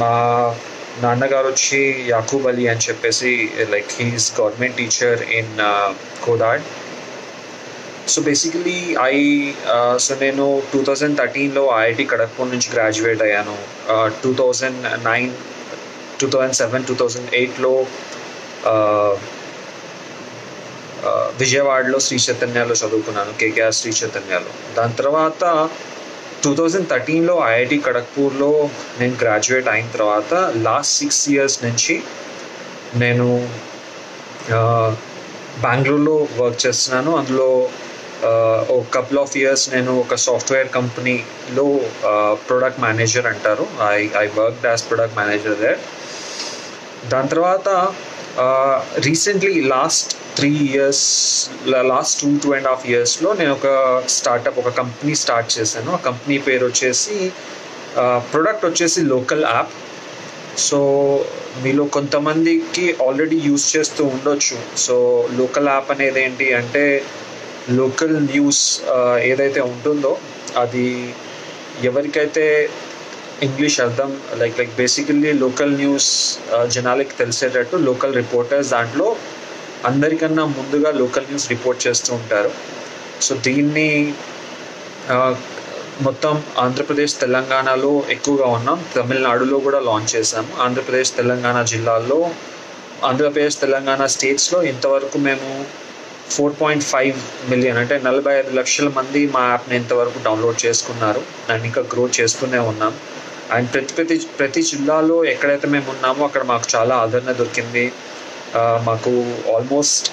మా నాన్నగారు వచ్చి యాకూబ్ అలీ అని చెప్పేసి, like he's government teacher in Kodad. So basically so నేను 2013లో ఐఐటి ఖడగ్పూర్ నుంచి గ్రాడ్యుయేట్ అయ్యాను. 2009, 2007, 2008లో విజయవాడలో శ్రీ చైతన్యలో చదువుకున్నాను, కేకేఆర్ శ్రీ చైతన్యలో. దాని తర్వాత 2013లో ఐఐటి ఖడగ్పూర్లో నేను గ్రాడ్యుయేట్ అయిన తర్వాత లాస్ట్ 6 years నుంచి నేను బెంగళూరులో వర్క్ చేస్తున్నాను. అందులో ఒక కపుల్ ఆఫ్ ఇయర్స్ నేను ఒక సాఫ్ట్వేర్ కంపెనీలో ప్రొడక్ట్ మేనేజర్ అంటారు, I work as product manager there. దాని తర్వాత రీసెంట్లీ లాస్ట్ 2.5 yearsలో నేను ఒక కంపెనీ స్టార్ట్ చేశాను. ఆ కంపెనీ పేరు వచ్చేసి ప్రొడక్ట్ వచ్చేసి లోకల్ యాప్. సో మీలో కొంతమందికి ఆల్రెడీ యూజ్ చేస్తూ ఉండొచ్చు. సో లోకల్ యాప్ అనేది ఏంటి అంటే, లోకల్ న్యూస్ ఏదైతే ఉంటుందో అది ఎవరికైతే ఇంగ్లీష్ అర్థం లైక్ బేసికల్లీ లోకల్ న్యూస్ జనాలకి తెలిసేటట్టు లోకల్ రిపోర్టర్స్ దాంట్లో అందరికన్నా ముందుగా లోకల్ న్యూస్ రిపోర్ట్ చేస్తూ ఉంటారు. సో దీన్ని మొత్తం ఆంధ్రప్రదేశ్ తెలంగాణలో ఎక్కువగా ఉన్నాం, తమిళనాడులో కూడా లాంచ్ చేశాము. ఆంధ్రప్రదేశ్ తెలంగాణ జిల్లాల్లో, ఆంధ్రప్రదేశ్ తెలంగాణ స్టేట్స్లో ఇంతవరకు మేము 4.5 million అంటే 45 లక్షల మంది మా యాప్ని ఇంతవరకు డౌన్లోడ్ చేసుకున్నారు. అండ్ ఇంకా గ్రో చేస్తూనే ఉన్నాం. అండ్ ప్రతి జిల్లాలో ఎక్కడైతే మేము ఉన్నామో అక్కడ మాకు చాలా ఆదరణ దొరికింది. మాకు ఆల్మోస్ట్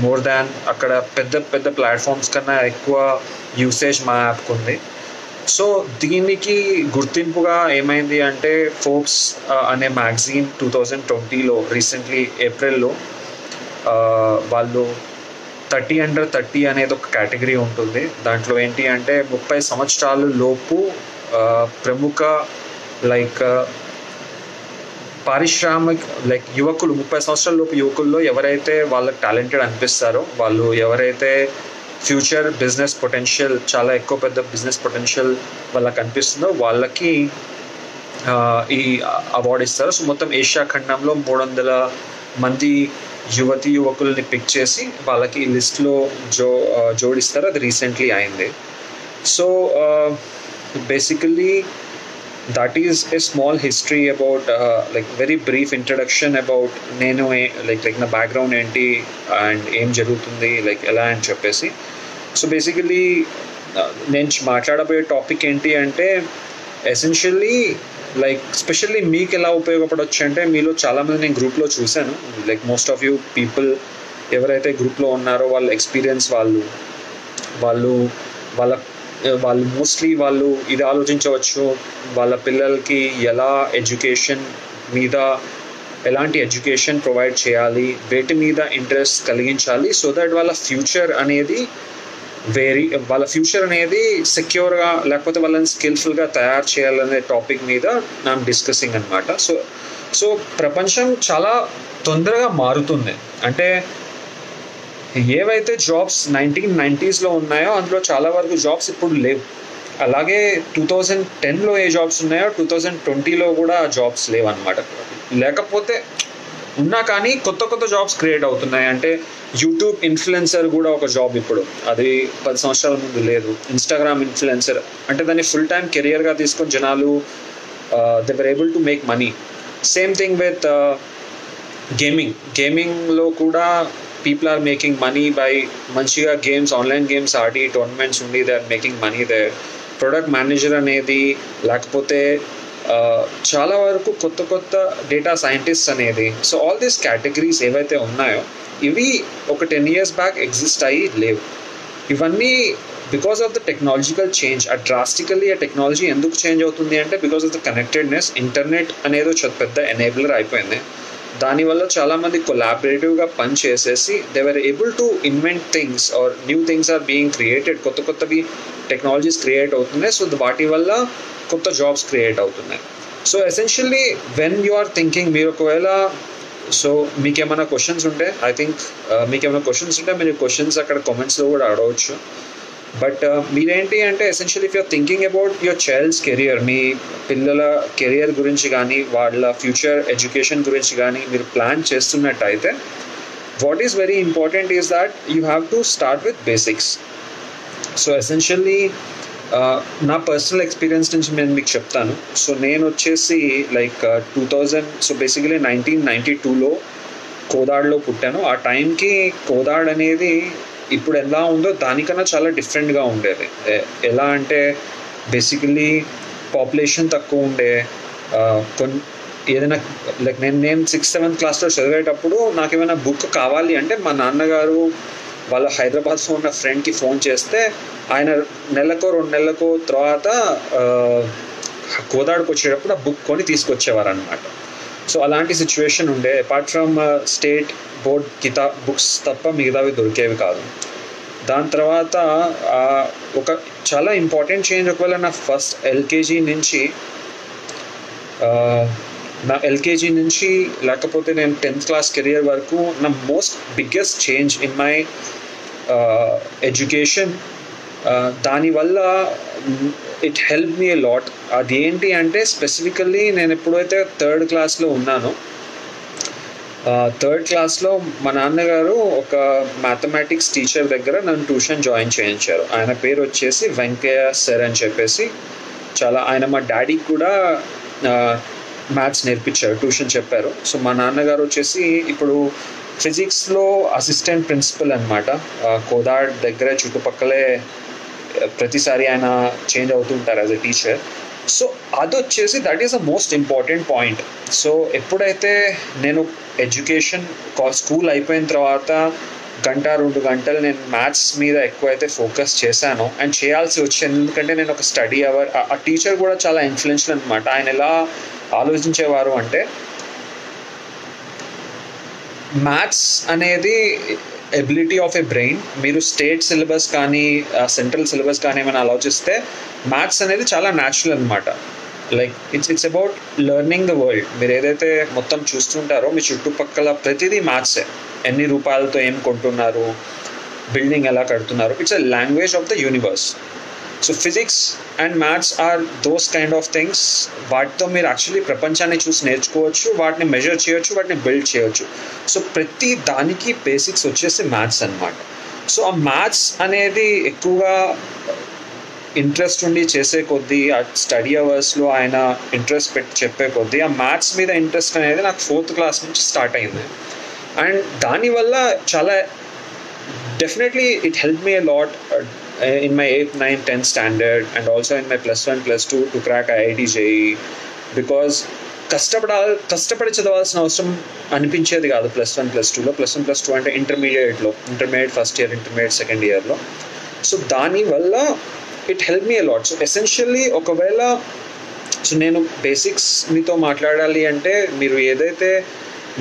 మోర్ దాన్ అక్కడ పెద్ద ప్లాట్ఫామ్స్ కన్నా ఎక్కువ యూసేజ్ మా యాప్కి ఉంది. సో దీనికి గుర్తింపుగా ఏమైంది అంటే, ఫోర్బ్స్ అనే మ్యాగజైన్ 2020లో రీసెంట్లీ ఏప్రిల్లో వాళ్ళు 30 under 30 అనేది ఒక కేటగిరీ ఉంటుంది. దాంట్లో ఏంటి అంటే 30 సంవత్సరాల లోపు ప్రముఖ పారిశ్రామిక యువకులు, 30 సంవత్సరాల లోపు యువకుల్లో ఎవరైతే వాళ్ళకి టాలెంటెడ్ అనిపిస్తారో, వాళ్ళు ఎవరైతే ఫ్యూచర్ బిజినెస్ పొటెన్షియల్, చాలా ఎక్కువ పెద్ద బిజినెస్ పొటెన్షియల్ వాళ్ళకి అనిపిస్తుందో వాళ్ళకి ఈ అవార్డు ఇస్తారు. సో మొత్తం ఏషియా ఖండంలో 300 మంది యువకుల్ని పిక్ చేసి వాళ్ళకి ఈ లిస్ట్లో జోడిస్తారు. అది రీసెంట్లీ అయింది. So basically that is a small history about very brief introduction about నేను నా బ్యాక్గ్రౌండ్ ఏంటి అండ్ ఏం జరుగుతుంది ఎలా అని చెప్పేసి. సో బేసికలీ నేను మాట్లాడబోయే టాపిక్ ఏంటి అంటే, ఎసెన్షియల్లీ స్పెషల్లీ మీకు ఎలా ఉపయోగపడవచ్చు అంటే, మీలో చాలామంది నేను గ్రూప్లో చూశాను, మోస్ట్ ఆఫ్ యూ పీపుల్ ఎవరైతే గ్రూప్లో ఉన్నారో వాళ్ళ ఎక్స్పీరియన్స్ వాళ్ళు మోస్ట్లీ వాళ్ళు ఇది ఆలోచించవచ్చు, వాళ్ళ పిల్లలకి ఎలాంటి ఎడ్యుకేషన్ ప్రొవైడ్ చేయాలి, వేటి మీద ఇంట్రెస్ట్ కలిగించాలి, సో దట్ వాళ్ళ ఫ్యూచర్ అనేది సెక్యూర్గా లేకపోతే వాళ్ళని స్కిల్ఫుల్గా తయారు చేయాలనే టాపిక్ మీద నేను డిస్కసింగ్ అనమాట. సో ప్రపంచం చాలా తొందరగా మారుతుంది. అంటే ఏవైతే జాబ్స్ 1990sలో ఉన్నాయో అందులో చాలా వరకు జాబ్స్ ఇప్పుడు లేవు. అలాగే 2010లో ఏ జాబ్స్ ఉన్నాయో 2020లో కూడా జాబ్స్ లేవు అనమాట. లేకపోతే ఉన్నా కానీ కొత్త జాబ్స్ క్రియేట్ అవుతున్నాయి. అంటే యూట్యూబ్ ఇన్ఫ్లుయెన్సర్ కూడా ఒక జాబ్ ఇప్పుడు, అది 10 సంవత్సరాల ముందు లేదు. ఇన్స్టాగ్రామ్ ఇన్ఫ్లుయెన్సర్ అంటే దాన్ని ఫుల్ టైం కెరియర్గా తీసుకొని జనాలు they were able to make money. Same thing with గేమింగ్లో కూడా people are making money by మంచిగా ఆన్లైన్ గేమ్స్ ఆడి టోర్నమెంట్స్ ఉండి they are making money there. Product manager అనేది, లేకపోతే చాలా వరకు కొత్త డేటా సైంటిస్ట్ అనేది. సో ఆల్ దీస్ కేటగిరీస్ ఏవైతే ఉన్నాయో ఇవి ఒక 10 years బ్యాక్ ఎగ్జిస్ట్ అయ్యి లేవు. ఇవన్నీ because of the technological change. Drastically ఆ టెక్నాలజీ ఎందుకు చేంజ్ అవుతుంది అంటే, because of the connectedness. Internet అనేది పెద్ద ఎనేబులర్ అయిపోయింది. దానివల్ల చాలామంది కొలాబరేటివ్గా పని చేసేసి they were able to invent things or new things are being created. కొత్తవి టెక్నాలజీస్ క్రియేట్ అవుతున్నాయి. సో వాటి వల్ల కొత్త జాబ్స్ క్రియేట్ అవుతున్నాయి. So essentially when you are thinking, మీరు ఒకవేళ సో మీకేమైనా క్వశ్చన్స్ ఉంటే మీరు క్వశ్చన్స్ అక్కడ కామెంట్స్లో కూడా అడగవచ్చు. బట్ మీరేంటి అంటే essential if you're thinking about your child's career, మీ పిల్లల కెరియర్ గురించి కానీ వాళ్ళ ఫ్యూచర్ ఎడ్యుకేషన్ గురించి కానీ మీరు ప్లాన్ చేస్తున్నట్టయితే what is very important is that you have to start with basics. So essentially నా పర్సనల్ ఎక్స్పీరియన్స్ నుంచి నేను మీకు చెప్తాను. సో నేను వచ్చేసి లైక్ 2000, సో బేసికలీ 1992లో కోదాడ్లో పుట్టాను. ఆ టైంకి కోదాడ్ అనేది ఇప్పుడు ఎలా ఉందో దానికన్నా చాలా డిఫరెంట్గా ఉండేది. ఎలా అంటే బేసికలీ పాపులేషన్ తక్కువ ఉండే, ఏదైనా లైక్ నేను 6th 7th క్లాస్లో చదివేటప్పుడు నాకు ఏమైనా బుక్ కావాలి అంటే మా నాన్నగారు వాళ్ళ హైదరాబాద్లో ఉన్న ఫ్రెండ్కి ఫోన్ చేస్తే ఆయన నెలకో 2 నెలలకో తర్వాత కోదాడుకు వచ్చేటప్పుడు ఆ బుక్ కొని తీసుకొచ్చేవారు అనమాట. సో అలాంటి సిచ్యువేషన్ ఉండే. Apart from state board books తప్ప మిగతావి దొరికేవి కాదు. దాని తర్వాత ఒక చాలా ఇంపార్టెంట్ చేంజ్, ఒకవేళ నా ఫస్ట్ ఎల్కేజీ నుంచి లేకపోతే నేను 10th క్లాస్ కెరియర్ వరకు నా most biggest change in my education, దానివల్ల it help me a lot. అదేంటి అంటే స్పెసిఫికల్లీ నేను ఎప్పుడైతే 3rd క్లాస్లో ఉన్నానో, 3rd క్లాస్లో మా నాన్నగారు ఒక మ్యాథమెటిక్స్ టీచర్ దగ్గర నన్ను ట్యూషన్ జాయిన్ చేయించారు. ఆయన పేరు వచ్చేసి వెంకయ్య సార్ అని చెప్పేసి. ఆయన మా డాడీకి కూడా మ్యాథ్స్ నేర్పించారు, ట్యూషన్ చెప్పారు. సో మా నాన్నగారు వచ్చేసి ఇప్పుడు ఫిజిక్స్లో అసిస్టెంట్ ప్రిన్సిపల్ అనమాట. కోదాడ్ దగ్గర చుట్టుపక్కలే ప్రతిసారి ఆయన చేంజ్ అవుతూ ఉంటారు యాజ్ ఎ టీచర్. సో అదొచ్చేసి that is the most important point. So ఎప్పుడైతే నేను ఎడ్యుకేషన్ స్కూల్ అయిపోయిన తర్వాత 1-2 గంటలు నేను మ్యాథ్స్ మీద ఎక్కువైతే ఫోకస్ చేశాను అండ్ చేయాల్సి వచ్చింది, ఎందుకంటే నేను ఒక స్టడీ అవర్, ఆ టీచర్ కూడా చాలా ఇన్ఫ్లుయెన్షియల్ అనమాట. ఆయన ఎలా ఆలోచించేవారు అంటే మ్యాథ్స్ అనేది ఎబిలిటీ ఆఫ్ ఎ బ్రెయిన్. మీరు స్టేట్ సిలబస్ కానీ సెంట్రల్ సిలబస్ కానీ ఏమైనా ఆలోచిస్తే మ్యాథ్స్ అనేది చాలా న్యాచురల్ అనమాట. Like it's about learning the world. మీరు ఏదైతే మొత్తం చూస్తుంటారో మీ చుట్టుపక్కల ప్రతిదీ మ్యాథ్సే. ఎన్ని రూపాయలతో ఏం కొంటున్నారు, బిల్డింగ్ ఎలా కడుతున్నారు, it's a language of the universe. So physics and maths are those kind of things. వాటితో మీరు యాక్చువల్లీ ప్రపంచాన్ని చూసి నేర్చుకోవచ్చు, వాటిని మెజర్ చేయొచ్చు, వాటిని బిల్డ్ చేయొచ్చు. సో ప్రతి దానికి బేసిక్స్ వచ్చేసి మ్యాథ్స్ అనమాట. సో ఆ మ్యాథ్స్ అనేది ఎక్కువగా ఇంట్రెస్ట్ ఉండి చేసే కొద్దీ, ఆ స్టడీ అవర్స్లో ఆయన ఇంట్రెస్ట్ పెట్టి చెప్పే కొద్దీ ఆ మ్యాథ్స్ మీద ఇంట్రెస్ట్ అనేది నాకు 4th క్లాస్ నుంచి స్టార్ట్ అయింది. అండ్ దానివల్ల చాలా definitely it help me a lot in my 8th, 9th, 10th standard and also in my +1, +2 to crack IIT JEE, because కష్టపడి చదవాల్సిన అవసరం అనిపించేది కాదు +1, +2లో. +1, +2 అంటే intermediate first year, intermediate second ఇయర్లో. సో దానివల్ల it help me a lot. So essentially ఒకవేళ నేను బేసిక్స్ మీతో మాట్లాడాలి అంటే, మీరు ఏదైతే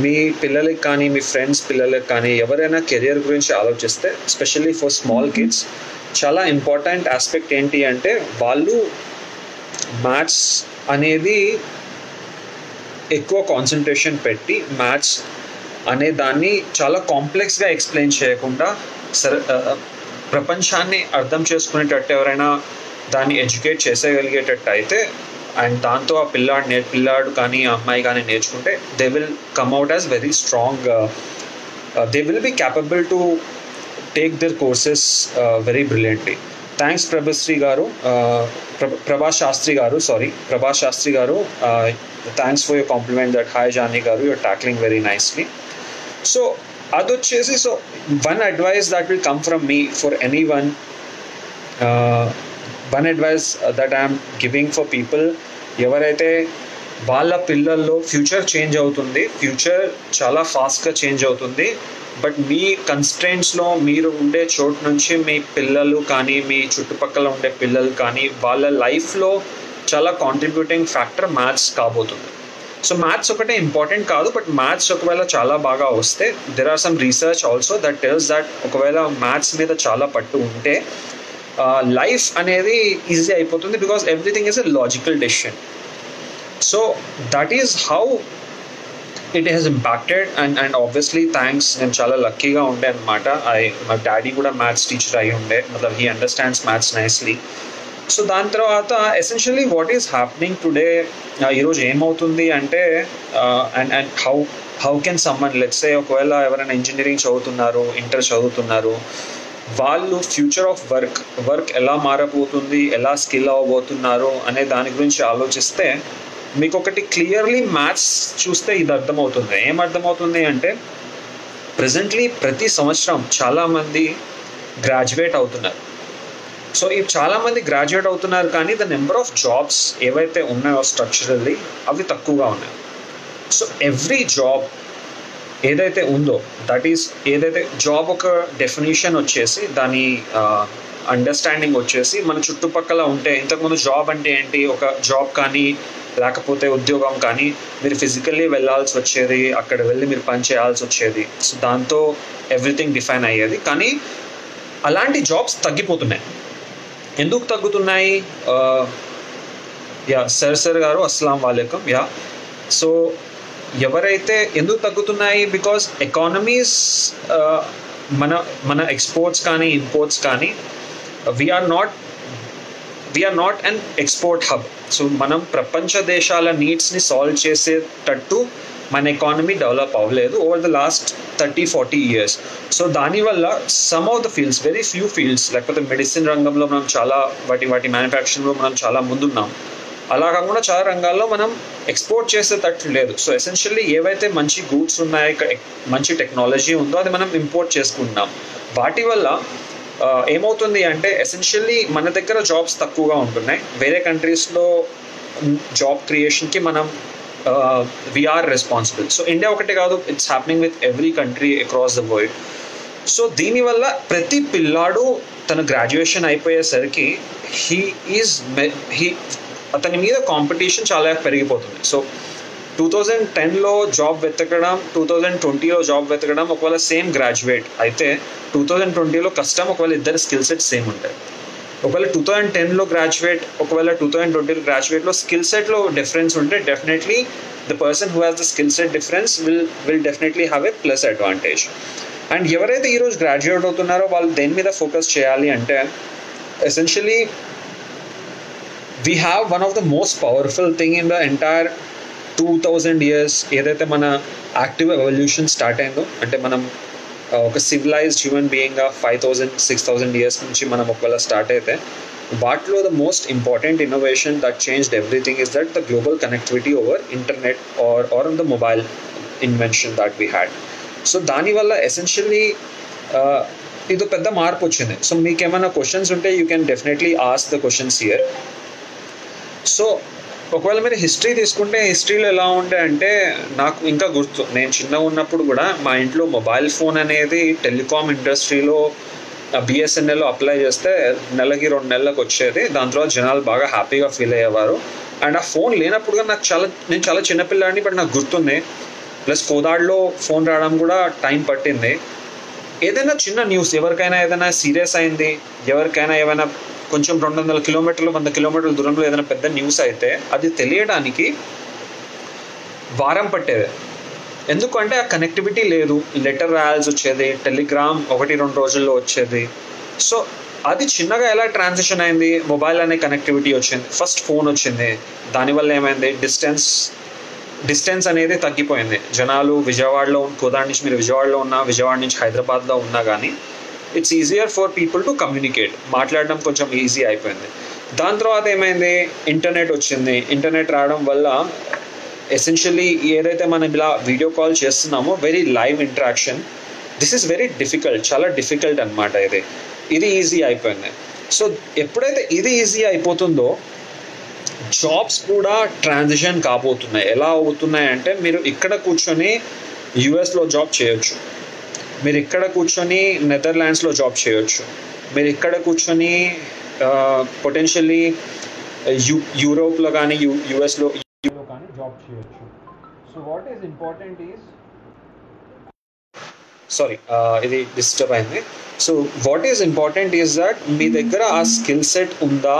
మీ పిల్లలకి కానీ మీ ఫ్రెండ్స్ పిల్లలకి కానీ ఎవరైనా కెరియర్ గురించి ఆలోచిస్తే, ఎస్పెషల్లీ ఫర్ స్మాల్ కిడ్స్, చాలా ఇంపార్టెంట్ ఆస్పెక్ట్ ఏంటి అంటే వాళ్ళు మ్యాథ్స్ అనేది ఎక్కువ కాన్సన్ట్రేషన్ పెట్టి మ్యాథ్స్ అనే దాన్ని చాలా కాంప్లెక్స్గా ఎక్స్ప్లెయిన్ చేయకుండా ప్రపంచాన్ని అర్థం చేసుకునేటట్టు ఎవరైనా దాన్ని ఎడ్యుకేట్ చేసేయగలిగేటట్టు అయితే, అండ్ దాంతో ఆ పిల్లాడు కానీ ఆ అమ్మాయి కానీ నేర్చుకుంటే they will come out as very strong, they will be capable to take their courses very brilliantly. Thanks Prabhashri గారు, ప్రభాస్ శాస్త్రి గారు, thanks for your compliment that hi Johnny గారు, you're tackling very nicely. So అదొచ్చేసి, so one advice that will come from me for any one advice that I'm giving for people, ఎవరైతే వాళ్ళ పిల్లల్లో future change అవుతుంది, future చాలా ఫాస్ట్గా change అవుతుంది, but మీ కన్స్ట్రెంట్స్లో మీరు ఉండే చోటు నుంచి మీ పిల్లలు కానీ మీ చుట్టుపక్కల ఉండే పిల్లలు కానీ వాళ్ళ లైఫ్లో చాలా కాంట్రిబ్యూటింగ్ ఫ్యాక్టర్ మ్యాథ్స్ కాబోతుంది. సో మ్యాథ్స్ ఒకటే ఇంపార్టెంట్ కాదు, బట్ మ్యాథ్స్ ఒకవేళ చాలా బాగా వస్తే, there are some research also that tells that ఒకవేళ మ్యాథ్స్ మీద చాలా పట్టు ఉంటే లైఫ్ అనేది ఈజీ అయిపోతుంది, because everything is a logical decision. So that is how it has impacted and obviously thanks, నేను చాలా లక్కీగా ఉండే అనమాట. మా డాడీ కూడా మ్యాథ్స్ టీచర్ అయి ఉండే, మతలబ్ he understands maths nicely. So దాని తర్వాత essentially what is happening today, ఈరోజు ఏమవుతుంది అంటే, and how can someone let's say ఒకవేళ ఎవరైనా ఇంజనీరింగ్ చదువుతున్నారు, ఇంటర్ చదువుతున్నారు, వాళ్ళు ఫ్యూచర్ ఆఫ్ వర్క్ ఎలా మారబోతుంది, ఎలా స్కిల్ అవ్వబోతున్నారు అనే దాని గురించి ఆలోచిస్తే మీకు ఒకటి క్లియర్లీ మ్యాథ్స్ చూస్తే ఇది అర్థమవుతుంది. ఏం అర్థమవుతుంది అంటే, ప్రజెంట్లీ ప్రతి సంవత్సరం చాలామంది గ్రాడ్యుయేట్ అవుతున్నారు. సో ఈ చాలామంది గ్రాడ్యుయేట్ అవుతున్నారు, కానీ ద నెంబర్ ఆఫ్ జాబ్స్ ఏవైతే ఉన్నాయో స్ట్రక్చరల్లీ అవి తక్కువగా ఉన్నాయి. సో ఎవ్రీ జాబ్ ఏదైతే ఉందో, దట్ ఈస్ ఏదైతే జాబ్ ఒక డెఫినేషన్ వచ్చేసి, దాని అండర్స్టాండింగ్ వచ్చేసి మన చుట్టుపక్కల ఉంటే, ఇంతకుముందు జాబ్ అంటే ఏంటి, ఒక జాబ్ కానీ లేకపోతే ఉద్యోగం కానీ మీరు ఫిజికల్లీ వెళ్ళాల్సి వచ్చేది, అక్కడ వెళ్ళి మీరు పని చేయాల్సి వచ్చేది. సో దాంతో ఎవ్రీథింగ్ డిఫైన్ అయ్యేది. కానీ అలాంటి జాబ్స్ తగ్గిపోతున్నాయి. ఎందుకు తగ్గుతున్నాయి? యా సర్ గారు అస్సలం వాలేకం. యా సో ఎవరైతే ఎందుకు తగ్గుతున్నాయి, బికాస్ ఎకానమీస్ మన ఎక్స్పోర్ట్స్ కానీ ఇంపోర్ట్స్ కానీ we're not an export hub. So మనం ప్రపంచ దేశాల నీడ్స్ని సాల్వ్ చేసేటట్టు మన ఎకానమీ డెవలప్ అవ్వలేదు over the last 30-40 years. So దానివల్ల some of the fields, very few fields, లేకపోతే మెడిసిన్ రంగంలో మనం చాలా వాటి మ్యానుఫ్యాక్చరింగ్లో మనం చాలా ముందున్నాం. అలా కాకుండా చాలా రంగాల్లో మనం ఎక్స్పోర్ట్ చేసేటట్లు లేదు. సో ఎసెన్షియల్లీ ఏవైతే మంచి గూడ్స్ ఉన్నాయో, మంచి టెక్నాలజీ ఉందో అది మనం ఇంపోర్ట్ చేసుకుంటున్నాం. వాటి వల్ల ఏమవుతుంది అంటే, ఎసెన్షియల్లీ మన దగ్గర జాబ్స్ తక్కువగా ఉంటున్నాయి. వేరే కంట్రీస్లో జాబ్ క్రియేషన్కి మనం వీఆర్ రెస్పాన్సిబుల్. సో ఇండియా ఒకటే కాదు, it's happening with every country across the world. So దీనివల్ల ప్రతి పిల్లాడు తన గ్రాడ్యుయేషన్ అయిపోయేసరికి అతని మీద కాంపిటీషన్ చాలా పెరిగిపోతుంది. సో 2010లో జాబ్ వెతకడం, 2020లో జాబ్ వెతకడం, ఒకవేళ సేమ్ గ్రాడ్యుయేట్ అయితే 2020లో కష్టం, ఒకవేళ ఇద్దరు స్కిల్ సెట్ సేమ్ ఉంటాయి. ఒకవేళ 2010లో గ్రాడ్యుయేట్, ఒకవేళ 2020లో గ్రాడ్యుయేట్లో స్కిల్ సెట్లో డిఫరెన్స్ ఉంటే, definitely the person who has the skill set difference will definitely have a plus advantage. And ఎవరైతే ఈరోజు గ్రాడ్యుయేట్ అవుతున్నారో వాళ్ళు దేని మీద ఫోకస్ చేయాలి అంటే, essentially we have one of the most powerful thing in the entire 2000 years ఏదైతే మన యాక్టివ్ ఎవల్యూషన్ స్టార్ట్ అయిందో, అంటే మనం ఒక సివిలైజ్డ్ హ్యూమన్ బీయింగ్గా 5000-6000 years నుంచి మనం ఒకవేళ స్టార్ట్ అయితే, వాటిలో the most important innovation that changed everything is that the global connectivity over internet or the mobile invention that we had. So దానివల్ల ఎసెన్షియల్లీ ఇది పెద్ద మార్పు వచ్చింది. సో మీకు ఏమైనా క్వశ్చన్స్ ఉంటే you can definitely ask the questions here. So ఒకవేళ మీరు హిస్టరీ తీసుకుంటే, హిస్టరీలో ఎలా ఉండే అంటే, నాకు ఇంకా గుర్తు, నేను చిన్నగా ఉన్నప్పుడు కూడా మా ఇంట్లో మొబైల్ ఫోన్ అనేది టెలికామ్ ఇండస్ట్రీలో బిఎస్ఎన్ఎల్లో అప్లై చేస్తే నెలకి 2 నెలలకు వచ్చేది. దాని తర్వాత జనాలు బాగా హ్యాపీగా ఫీల్ అయ్యేవారు. అండ్ ఆ ఫోన్ లేనప్పుడు కూడా నేను చాలా చిన్నపిల్లాడిని, బట్ నాకు గుర్తుంది. ప్లస్ కోదాడులో ఫోన్ రావడం కూడా టైం పట్టింది. ఏదైనా చిన్న న్యూస్, ఎవరికైనా ఏదైనా సీరియస్ అయింది, ఎవరికైనా ఏమైనా కొంచెం 200 కిలోమీటర్లు 100 కిలోమీటర్ల దూరంలో ఏదైనా పెద్ద న్యూస్ అయితే అది తెలియడానికి వారం పట్టేది. ఎందుకంటే ఆ కనెక్టివిటీ లేదు. లెటర్ రాయాల్సి వచ్చేది, టెలిగ్రామ్ 1-2 రోజుల్లో వచ్చేది. సో అది చిన్నగా ఎలా ట్రాన్సిషన్ అయింది, మొబైల్ అనే కనెక్టివిటీ వచ్చింది, ఫస్ట్ ఫోన్ వచ్చింది. దానివల్ల ఏమైంది, డిస్టెన్స్ అనేది తగ్గిపోయింది. జనాలు విజయవాడలో, కోదాడ నుంచి మీరు విజయవాడలో ఉన్నా, విజయవాడ నుంచి హైదరాబాద్లో ఉన్నా కానీ it's easier for people to communicate, మాట్లాడడం కొంచెం ఈజీ అయిపోయింది. దాని తర్వాత ఏమైంది, ఇంటర్నెట్ వచ్చింది. ఇంటర్నెట్ రావడం వల్ల ఎసెన్షియల్లీ ఏదైతే మనం ఇలా వీడియో కాల్ చేస్తున్నామో, very live interaction, this is very difficult, చాలా డిఫికల్ట్ అనమాట. ఇది ఈజీ అయిపోయింది. సో ఎప్పుడైతే ఇది ఈజీ అయిపోతుందో, జాబ్స్ కూడా ట్రాన్సిషన్ కాబోతున్నాయి. ఎలా అవుతున్నాయి అంటే, మీరు ఇక్కడ కూర్చొని యూఎస్లో జాబ్ చేయొచ్చు, మీరు ఇక్కడ కూర్చొని నెదర్లాండ్స్లో జాబ్ చేయొచ్చు, మీరు ఇక్కడ కూర్చొని పొటెన్షియల్లీ యూరోప్లో కానీ యూఎస్లో కానీ జాబ్ చేయొచ్చు. So what is important is, sorry ఇది డిస్టర్బ్ అయింది. So what is important is that మీ దగ్గర ఆ స్కిల్ సెట్ ఉందా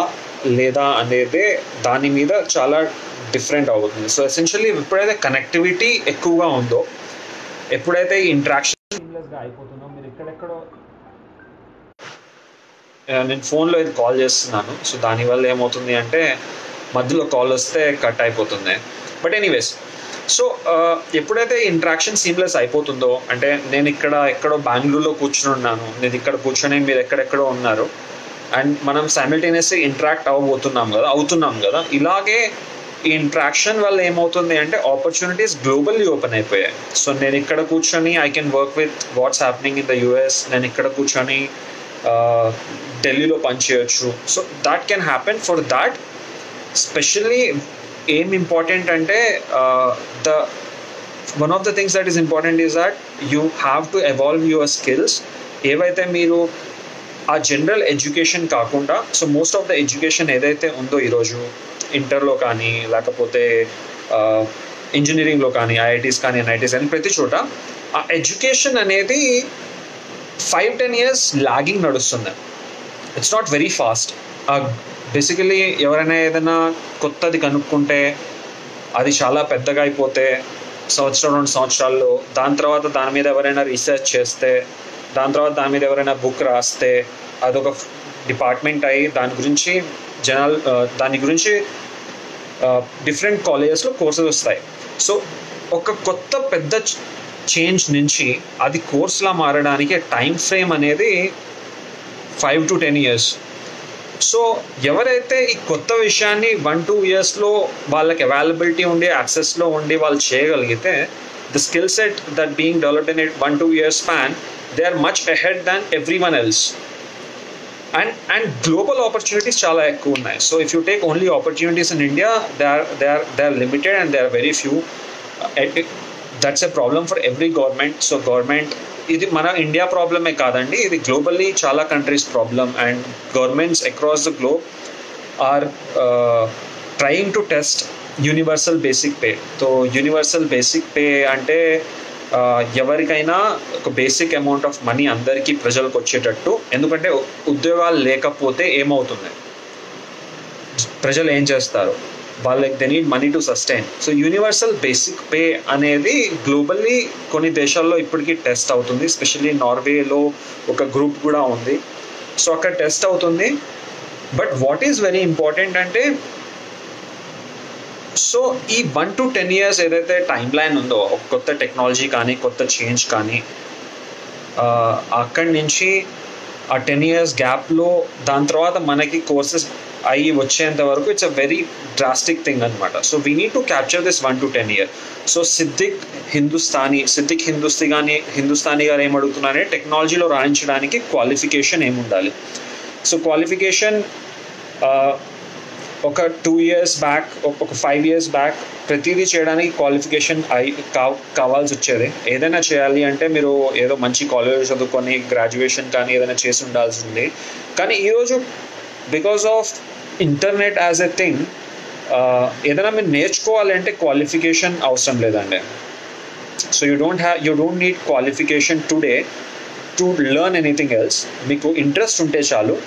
లేదా అనేదే దాని మీద చాలా డిఫరెంట్ అవుతుంది. సో ఎసెన్షియల్లీ ఎప్పుడైతే కనెక్టివిటీ ఎక్కువగా ఉందో, ఎప్పుడైతే ఈ ఇంటరాక్షన్ సీమ్లెస్గా అయిపోతుందో, మీరు ఎక్కడెక్కడో నేను ఫోన్లో ఇది కాల్ చేస్తున్నాను, సో దానివల్ల ఏమవుతుంది అంటే మధ్యలో కాల్ వస్తే కట్ అయిపోతుంది. బట్ ఎనీవేస్, సో ఎప్పుడైతే ఇంటరాక్షన్ సీమ్లెస్ అయిపోతుందో, అంటే నేను ఎక్కడో బెంగళూరులో కూర్చుని ఉన్నాను, నేను ఇక్కడ కూర్చొని మీరు ఎక్కడెక్కడో ఉన్నారు, అండ్ మనం సైమిల్టేనియస్గా ఇంటరాక్ట్ అవుతున్నాం కదా. ఇలాగే ఈ ఇంటరాక్షన్ వల్ల ఏమవుతుంది అంటే ఆపర్చునిటీస్ గ్లోబల్లీ ఓపెన్ అయిపోయాయి. సో నేను ఇక్కడ కూర్చొని I can work with what's happening in the US, నేను ఇక్కడ కూర్చొని ఢిల్లీలో పనిచేయచ్చు. So that can happen. For that specially ఏం ఇంపార్టెంట్ అంటే one of the things that is important is that you have to evolve your skills. ఏవైతే మీరు ఆ జనరల్ ఎడ్యుకేషన్ కాకుండా, so most of the education ఏదైతే ఉందో ఈరోజు ఇంటర్లో కానీ లేకపోతే ఇంజనీరింగ్లో కానీ, ఐఐటీస్ కానీ, ఎన్ఐటీస్ కానీ, ప్రతి చోట ఆ ఎడ్యుకేషన్ అనేది 5-10 years లాగింగ్ నడుస్తుంది. It's not very fast. Basically ఎవరైనా ఏదైనా కొత్తది కనుక్కుంటే అది చాలా పెద్దగా అయిపోతే 1-2 సంవత్సరాల్లో, దాని తర్వాత దాని మీద ఎవరైనా రీసెర్చ్ చేస్తే, దాని తర్వాత దాని మీద ఎవరైనా బుక్ రాస్తే అదొక డిపార్ట్మెంట్ అయ్యి దాని గురించి డిఫరెంట్ కాలేజెస్లో కోర్సెస్ వస్తాయి. సో ఒక కొత్త పెద్ద చేంజ్ నుంచి అది కోర్స్లా మారడానికి టైం ఫ్రేమ్ అనేది 5-10 years. సో ఎవరైతే ఈ కొత్త విషయాన్ని 1-2 yearsలో వాళ్ళకి అవైలబిలిటీ ఉండి, యాక్సెస్లో ఉండి వాళ్ళు చేయగలిగితే, the skill set that being developed in 1-2 years span, they are much ahead than everyone else. And global opportunities చాలా ఎక్కువ ఉన్నాయి. So if you take only opportunities in India, they are limited and they are very few. That's a problem for every government. So government, ఇది మన India ప్రాబ్లమే కాదండి, ఇది globally చాలా countries problem. And governments across the globe are trying to test universal basic pay. So universal basic pay అంటే ఎవరికైనా ఒక basic amount of money అందరికీ ప్రజలకు వచ్చేటట్టు. ఎందుకంటే ఉద్యోగాలు లేకపోతే ఏమవుతుంది, ప్రజలు ఏం చేస్తారు, వాళ్ళకి they need money to sustain. So universal basic pay అనేది గ్లోబల్లీ కొన్ని దేశాల్లో ఇప్పటికీ టెస్ట్ అవుతుంది. ఎస్పెషల్లీ నార్వేలో ఒక గ్రూప్ కూడా ఉంది. సో అక్కడ టెస్ట్ అవుతుంది. But what is very important అంటే, సో ఈ 1-10 years ఏదైతే టైం లైన్ ఉందో, ఒక కొత్త టెక్నాలజీ కానీ, కొత్త చేంజ్ కానీ, అక్కడి నుంచి ఆ 10 years గ్యాప్లో దాని తర్వాత మనకి కోర్సెస్ అయ్యి వచ్చేంత వరకు it's a very drastic thing అనమాట. So we need to capture this 1-10 years. So Siddiq Hindustani గారు ఏమడుగుతున్నారంటే, టెక్నాలజీలో రాణించడానికి క్వాలిఫికేషన్ ఏముండాలి. సో క్వాలిఫికేషన్ ఒక 2 years బ్యాక్, ఒక 5 years బ్యాక్ ప్రతిదీ చేయడానికి క్వాలిఫికేషన్ కావాల్సి వచ్చేది. ఏదైనా చేయాలి అంటే మీరు ఏదో మంచి కాలేజ్ చదువుకొని గ్రాడ్యుయేషన్ కానీ ఏదైనా చేసి ఉండాల్సింది. కానీ ఈరోజు because of internet as a thing, ఏదైనా మీరు నేర్చుకోవాలంటే క్వాలిఫికేషన్ అవసరం లేదండి. So you don't need qualification today to learn anything else. మీకు ఇంట్రెస్ట్ ఉంటే చాలు.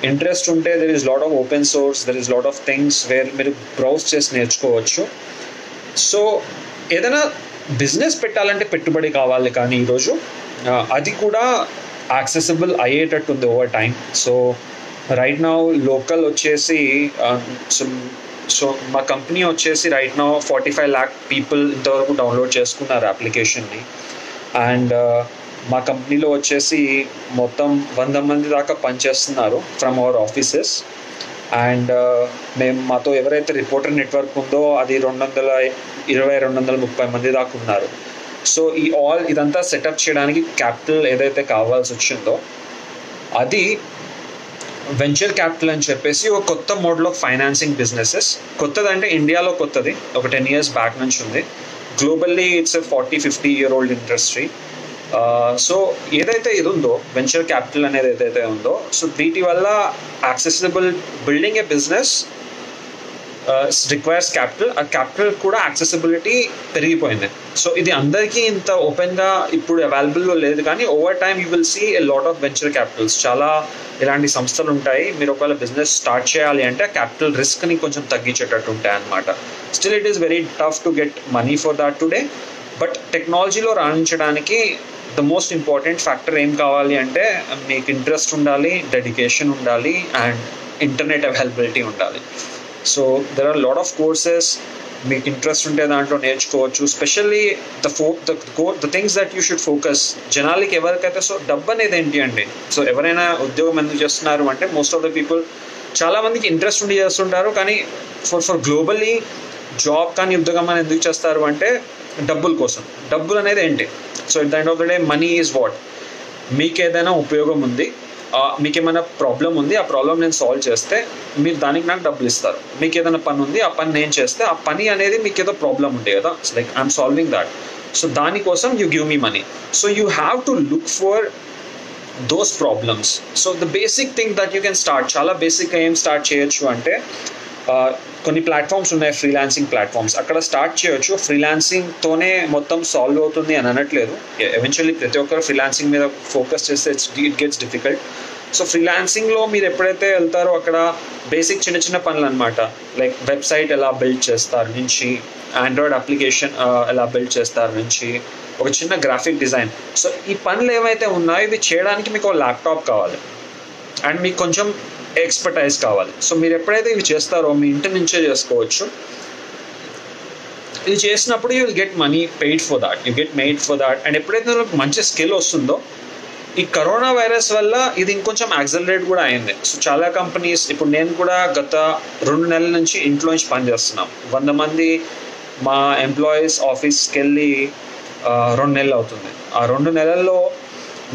ఇంట్రెస్ట్ ఉంటే there is lot of open source, there is lot of things where మీరు బ్రౌజ్ చేసి నేర్చుకోవచ్చు. సో ఏదైనా బిజినెస్ పెట్టాలంటే పెట్టుబడి కావాలి, కానీ ఈరోజు అది కూడా యాక్సెసిబుల్ అయ్యేటట్టు ఉంది over time. So right now local వచ్చేసి, సో మా కంపెనీ వచ్చేసి రైట్ నౌ 45 lakh పీపుల్ ఇంతవరకు డౌన్లోడ్ చేసుకున్నారు అప్లికేషన్ని. అండ్ మా కంపెనీలో వచ్చేసి మొత్తం 100 మంది దాకా పనిచేస్తున్నారు ఫ్రమ్ అవర్ ఆఫీసెస్. అండ్ మాతో ఎవరైతే రిపోర్టర్ నెట్వర్క్ ఉందో అది 220-230 మంది దాకా ఉన్నారు. సో ఇదంతా సెటప్ చేయడానికి క్యాపిటల్ ఏదైతే కావాల్సి వచ్చిందో అది వెంచర్ క్యాపిటల్ అని చెప్పేసి ఒక కొత్త మోడల్ ఆఫ్ ఫైనాన్సింగ్ బిజినెసెస్. కొత్తదంటే ఇండియాలో కొత్తది, ఒక 10 years బ్యాక్ నుంచి ఉంది. Globally it's a 40-50 year old industry. So ఏదైతే ఇది ఉందో వెంచర్ క్యాపిటల్ అనేది ఏదైతే ఉందో, సో వీటి వల్ల accessible building a business requires capital. ఆ క్యాపిటల్ కూడా యాక్సెసిబిలిటీ పెరిగిపోయింది. సో ఇది అందరికీ ఇంత ఓపెన్గా ఇప్పుడు అవైలబుల్లో లేదు, కానీ over time you will see a lot of venture capitals. చాలా ఇలాంటి సంస్థలు ఉంటాయి. మీరు ఒకవేళ బిజినెస్ స్టార్ట్ చేయాలి అంటే క్యాపిటల్ రిస్క్ని కొంచెం తగ్గించేటట్టు ఉంటాయి అన్నమాట. Still it is very tough to get money for that today. But టెక్నాలజీలో రాణించడానికి ద మోస్ట్ ఇంపార్టెంట్ ఫ్యాక్టర్ ఏం కావాలి అంటే మీకు ఇంట్రెస్ట్ ఉండాలి, డెడికేషన్ ఉండాలి, అండ్ ఇంటర్నెట్ అవైలబిలిటీ ఉండాలి. So there are lot of courses మీకు ఇంట్రెస్ట్ ఉంటే దాంట్లో నేర్చుకోవచ్చు. Specially the things that you should focus. జనాలకి ఎవరికైతే సో డబ్బు అనేది ఏంటి అండి. సో ఎవరైనా ఉద్యోగం ఎందుకు చేస్తున్నారు అంటే మోస్ట్ ఆఫ్ ద పీపుల్, చాలామందికి ఇంట్రెస్ట్ ఉండి చేస్తుంటారు, కానీ ఫర్ గ్లోబల్లీ జాబ్ కానీ ఉద్యోగం అని ఎందుకు చేస్తారు అంటే డబ్బుల కోసం. డబ్బులు అనేది ఏంటి? So at the end of the day money is what. మీకు ఏదైనా ఉపయోగం ఉంది, మీకు ఏమైనా ప్రాబ్లం ఉంది, ఆ ప్రాబ్లం నేను సాల్వ్ చేస్తే మీరు దానికి నాకు డబ్బులు ఇస్తారు. మీకు ఏదైనా పని ఉంది, ఆ పని నేను చేస్తే ఆ పని అనేది మీకు ఏదో ప్రాబ్లం ఉండే కదా, like I'm solving that. So దానికోసం you give me money. So you have to look for those problems. So the basic thing that you can start, చాలా బేసిక్గా ఏం స్టార్ట్ చేయొచ్చు అంటే కొన్ని ప్లాట్ఫామ్స్ ఉన్నాయి, ఫ్రీలాన్సింగ్ ప్లాట్ఫామ్స్. అక్కడ స్టార్ట్ చేయొచ్చు. ఫ్రీలాన్సింగ్తోనే మొత్తం సాల్వ్ అవుతుంది అని అనట్లేదు. ఎవెన్చువల్లీ ప్రతి ఒక్కరు ఫ్రీలాన్సింగ్ మీద ఫోకస్ చేస్తే ఇట్ గెట్స్ డిఫికల్ట్. సో ఫ్రీలాన్సింగ్లో మీరు ఎప్పుడైతే వెళ్తారో అక్కడ బేసిక్ చిన్న చిన్న పనులు అనమాట, లైక్ వెబ్సైట్ ఎలా బిల్డ్ చేస్తారు నుంచి, ఆండ్రాయిడ్ అప్లికేషన్ ఎలా బిల్డ్ చేస్తారు నుంచి, ఒక చిన్న గ్రాఫిక్ డిజైన్. సో ఈ పనులు ఏవైతే ఉన్నాయో ఇవి చేయడానికి మీకు ఒక ల్యాప్టాప్ కావాలి అండ్ మీకు కొంచెం ఎక్స్పర్టైజ్ కావాలి. సో మీరు ఎప్పుడైతే ఇవి చేస్తారో మీ ఇంటి నుంచే చేసుకోవచ్చు. ఇది చేసినప్పుడు you will get money paid for that, you get made for that. And ఎప్పుడైతే మంచి స్కిల్ వస్తుందో, ఈ కరోనా వైరస్ వల్ల ఇది ఇంకొంచెం యాక్సలరేట్ కూడా అయింది. సో చాలా కంపెనీస్, ఇప్పుడు నేను కూడా గత 2 నెలల నుంచి ఇంట్లో నుంచి పనిచేస్తున్నాం. 100 మంది మా ఎంప్లాయీస్ ఆఫీస్కి వెళ్ళి 2 నెలలు అవుతుంది. ఆ 2 నెలల్లో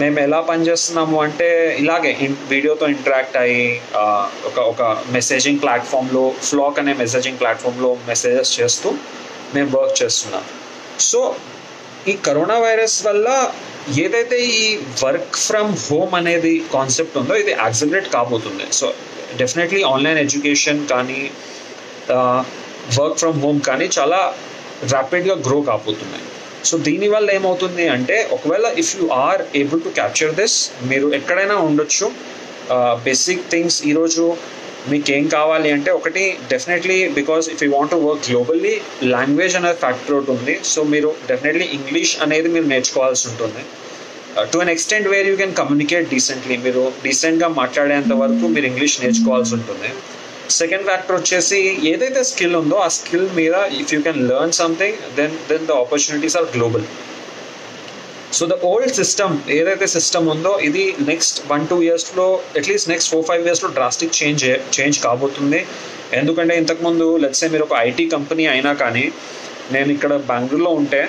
మేము ఎలా పనిచేస్తున్నాము అంటే ఇలాగే వీడియోతో ఇంటరాక్ట్ అయ్యి ఒక మెసేజింగ్ ప్లాట్ఫామ్లో, ఫ్లాక్ అనే మెసేజింగ్ ప్లాట్ఫామ్లో మెసేజెస్ చేస్తూ మేము వర్క్ చేస్తున్నాం. సో ఈ కరోనా వైరస్ వల్ల ఏదైతే ఈ వర్క్ ఫ్రమ్ హోమ్ అనేది కాన్సెప్ట్ ఉందో ఇది యాక్సలరేట్ కాబోతుంది. సో డెఫినెట్లీ ఆన్లైన్ ఎడ్యుకేషన్ కానీ వర్క్ ఫ్రమ్ హోమ్ కానీ చాలా ర్యాపిడ్గా గ్రో కాబోతున్నాయి. సో దీనివల్ల ఏమవుతుంది అంటే ఒకవేళ if you are able to capture this, మీరు ఎక్కడైనా ఉండొచ్చు. బేసిక్ థింగ్స్ ఈరోజు మీకు ఏం కావాలి అంటే ఒకటి definitely, because if you want to work globally, language అనేది ఫ్యాక్టర్ అవుట్ ఉంది. సో మీరు డెఫినెట్లీ ఇంగ్లీష్ అనేది మీరు నేర్చుకోవాల్సి ఉంటుంది. To an extent where you can communicate decently. మీరు డీసెంట్గా మాట్లాడేంత వరకు మీరు ఇంగ్లీష్ నేర్చుకోవాల్సి ఉంటుంది. సెకండ్ ఫ్యాక్టర్ వచ్చేసి ఏదైతే స్కిల్ ఉందో ఆ స్కిల్ మీద if you can learn something then the opportunities are global. So the old system ఏదైతే సిస్టమ్ ఉందో ఇది నెక్స్ట్ 1-2 ఇయర్స్లో, అట్లీస్ట్ నెక్స్ట్ 4-5 ఇయర్స్లో డ్రాస్టిక్ చేంజ్ కాబోతుంది. ఎందుకంటే ఇంతకుముందు లెట్స్ సే మీరు ఒక ఐటీ కంపెనీ అయినా కానీ, నేను ఇక్కడ బెంగళూరులో ఉంటే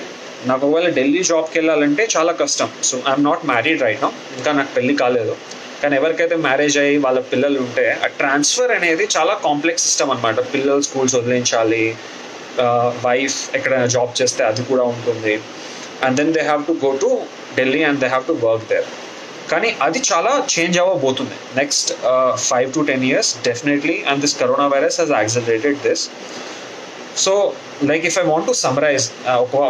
నాకు ఒకవేళ ఢిల్లీ జాబ్కి వెళ్ళాలంటే చాలా కష్టం. So I'm not married right now, ఇంకా నాకు పెళ్ళి కాలేదు. కానీ ఎవరికైతే మ్యారేజ్ అయ్యి వాళ్ళ పిల్లలు ఉంటే ఆ ట్రాన్స్ఫర్ అనేది చాలా కాంప్లెక్స్ సిస్టమ్ అనమాట. పిల్లలు స్కూల్స్ వదిలించాలి, వైఫ్ ఎక్కడైనా జాబ్ చేస్తే అది కూడా ఉంటుంది, and then they have to go to Delhi and they have to work there. కానీ అది చాలా చేంజ్ అవ్వబోతుంది next 5 to 10 years definitely. And this corona virus has accelerated this. So like if I want to summarise,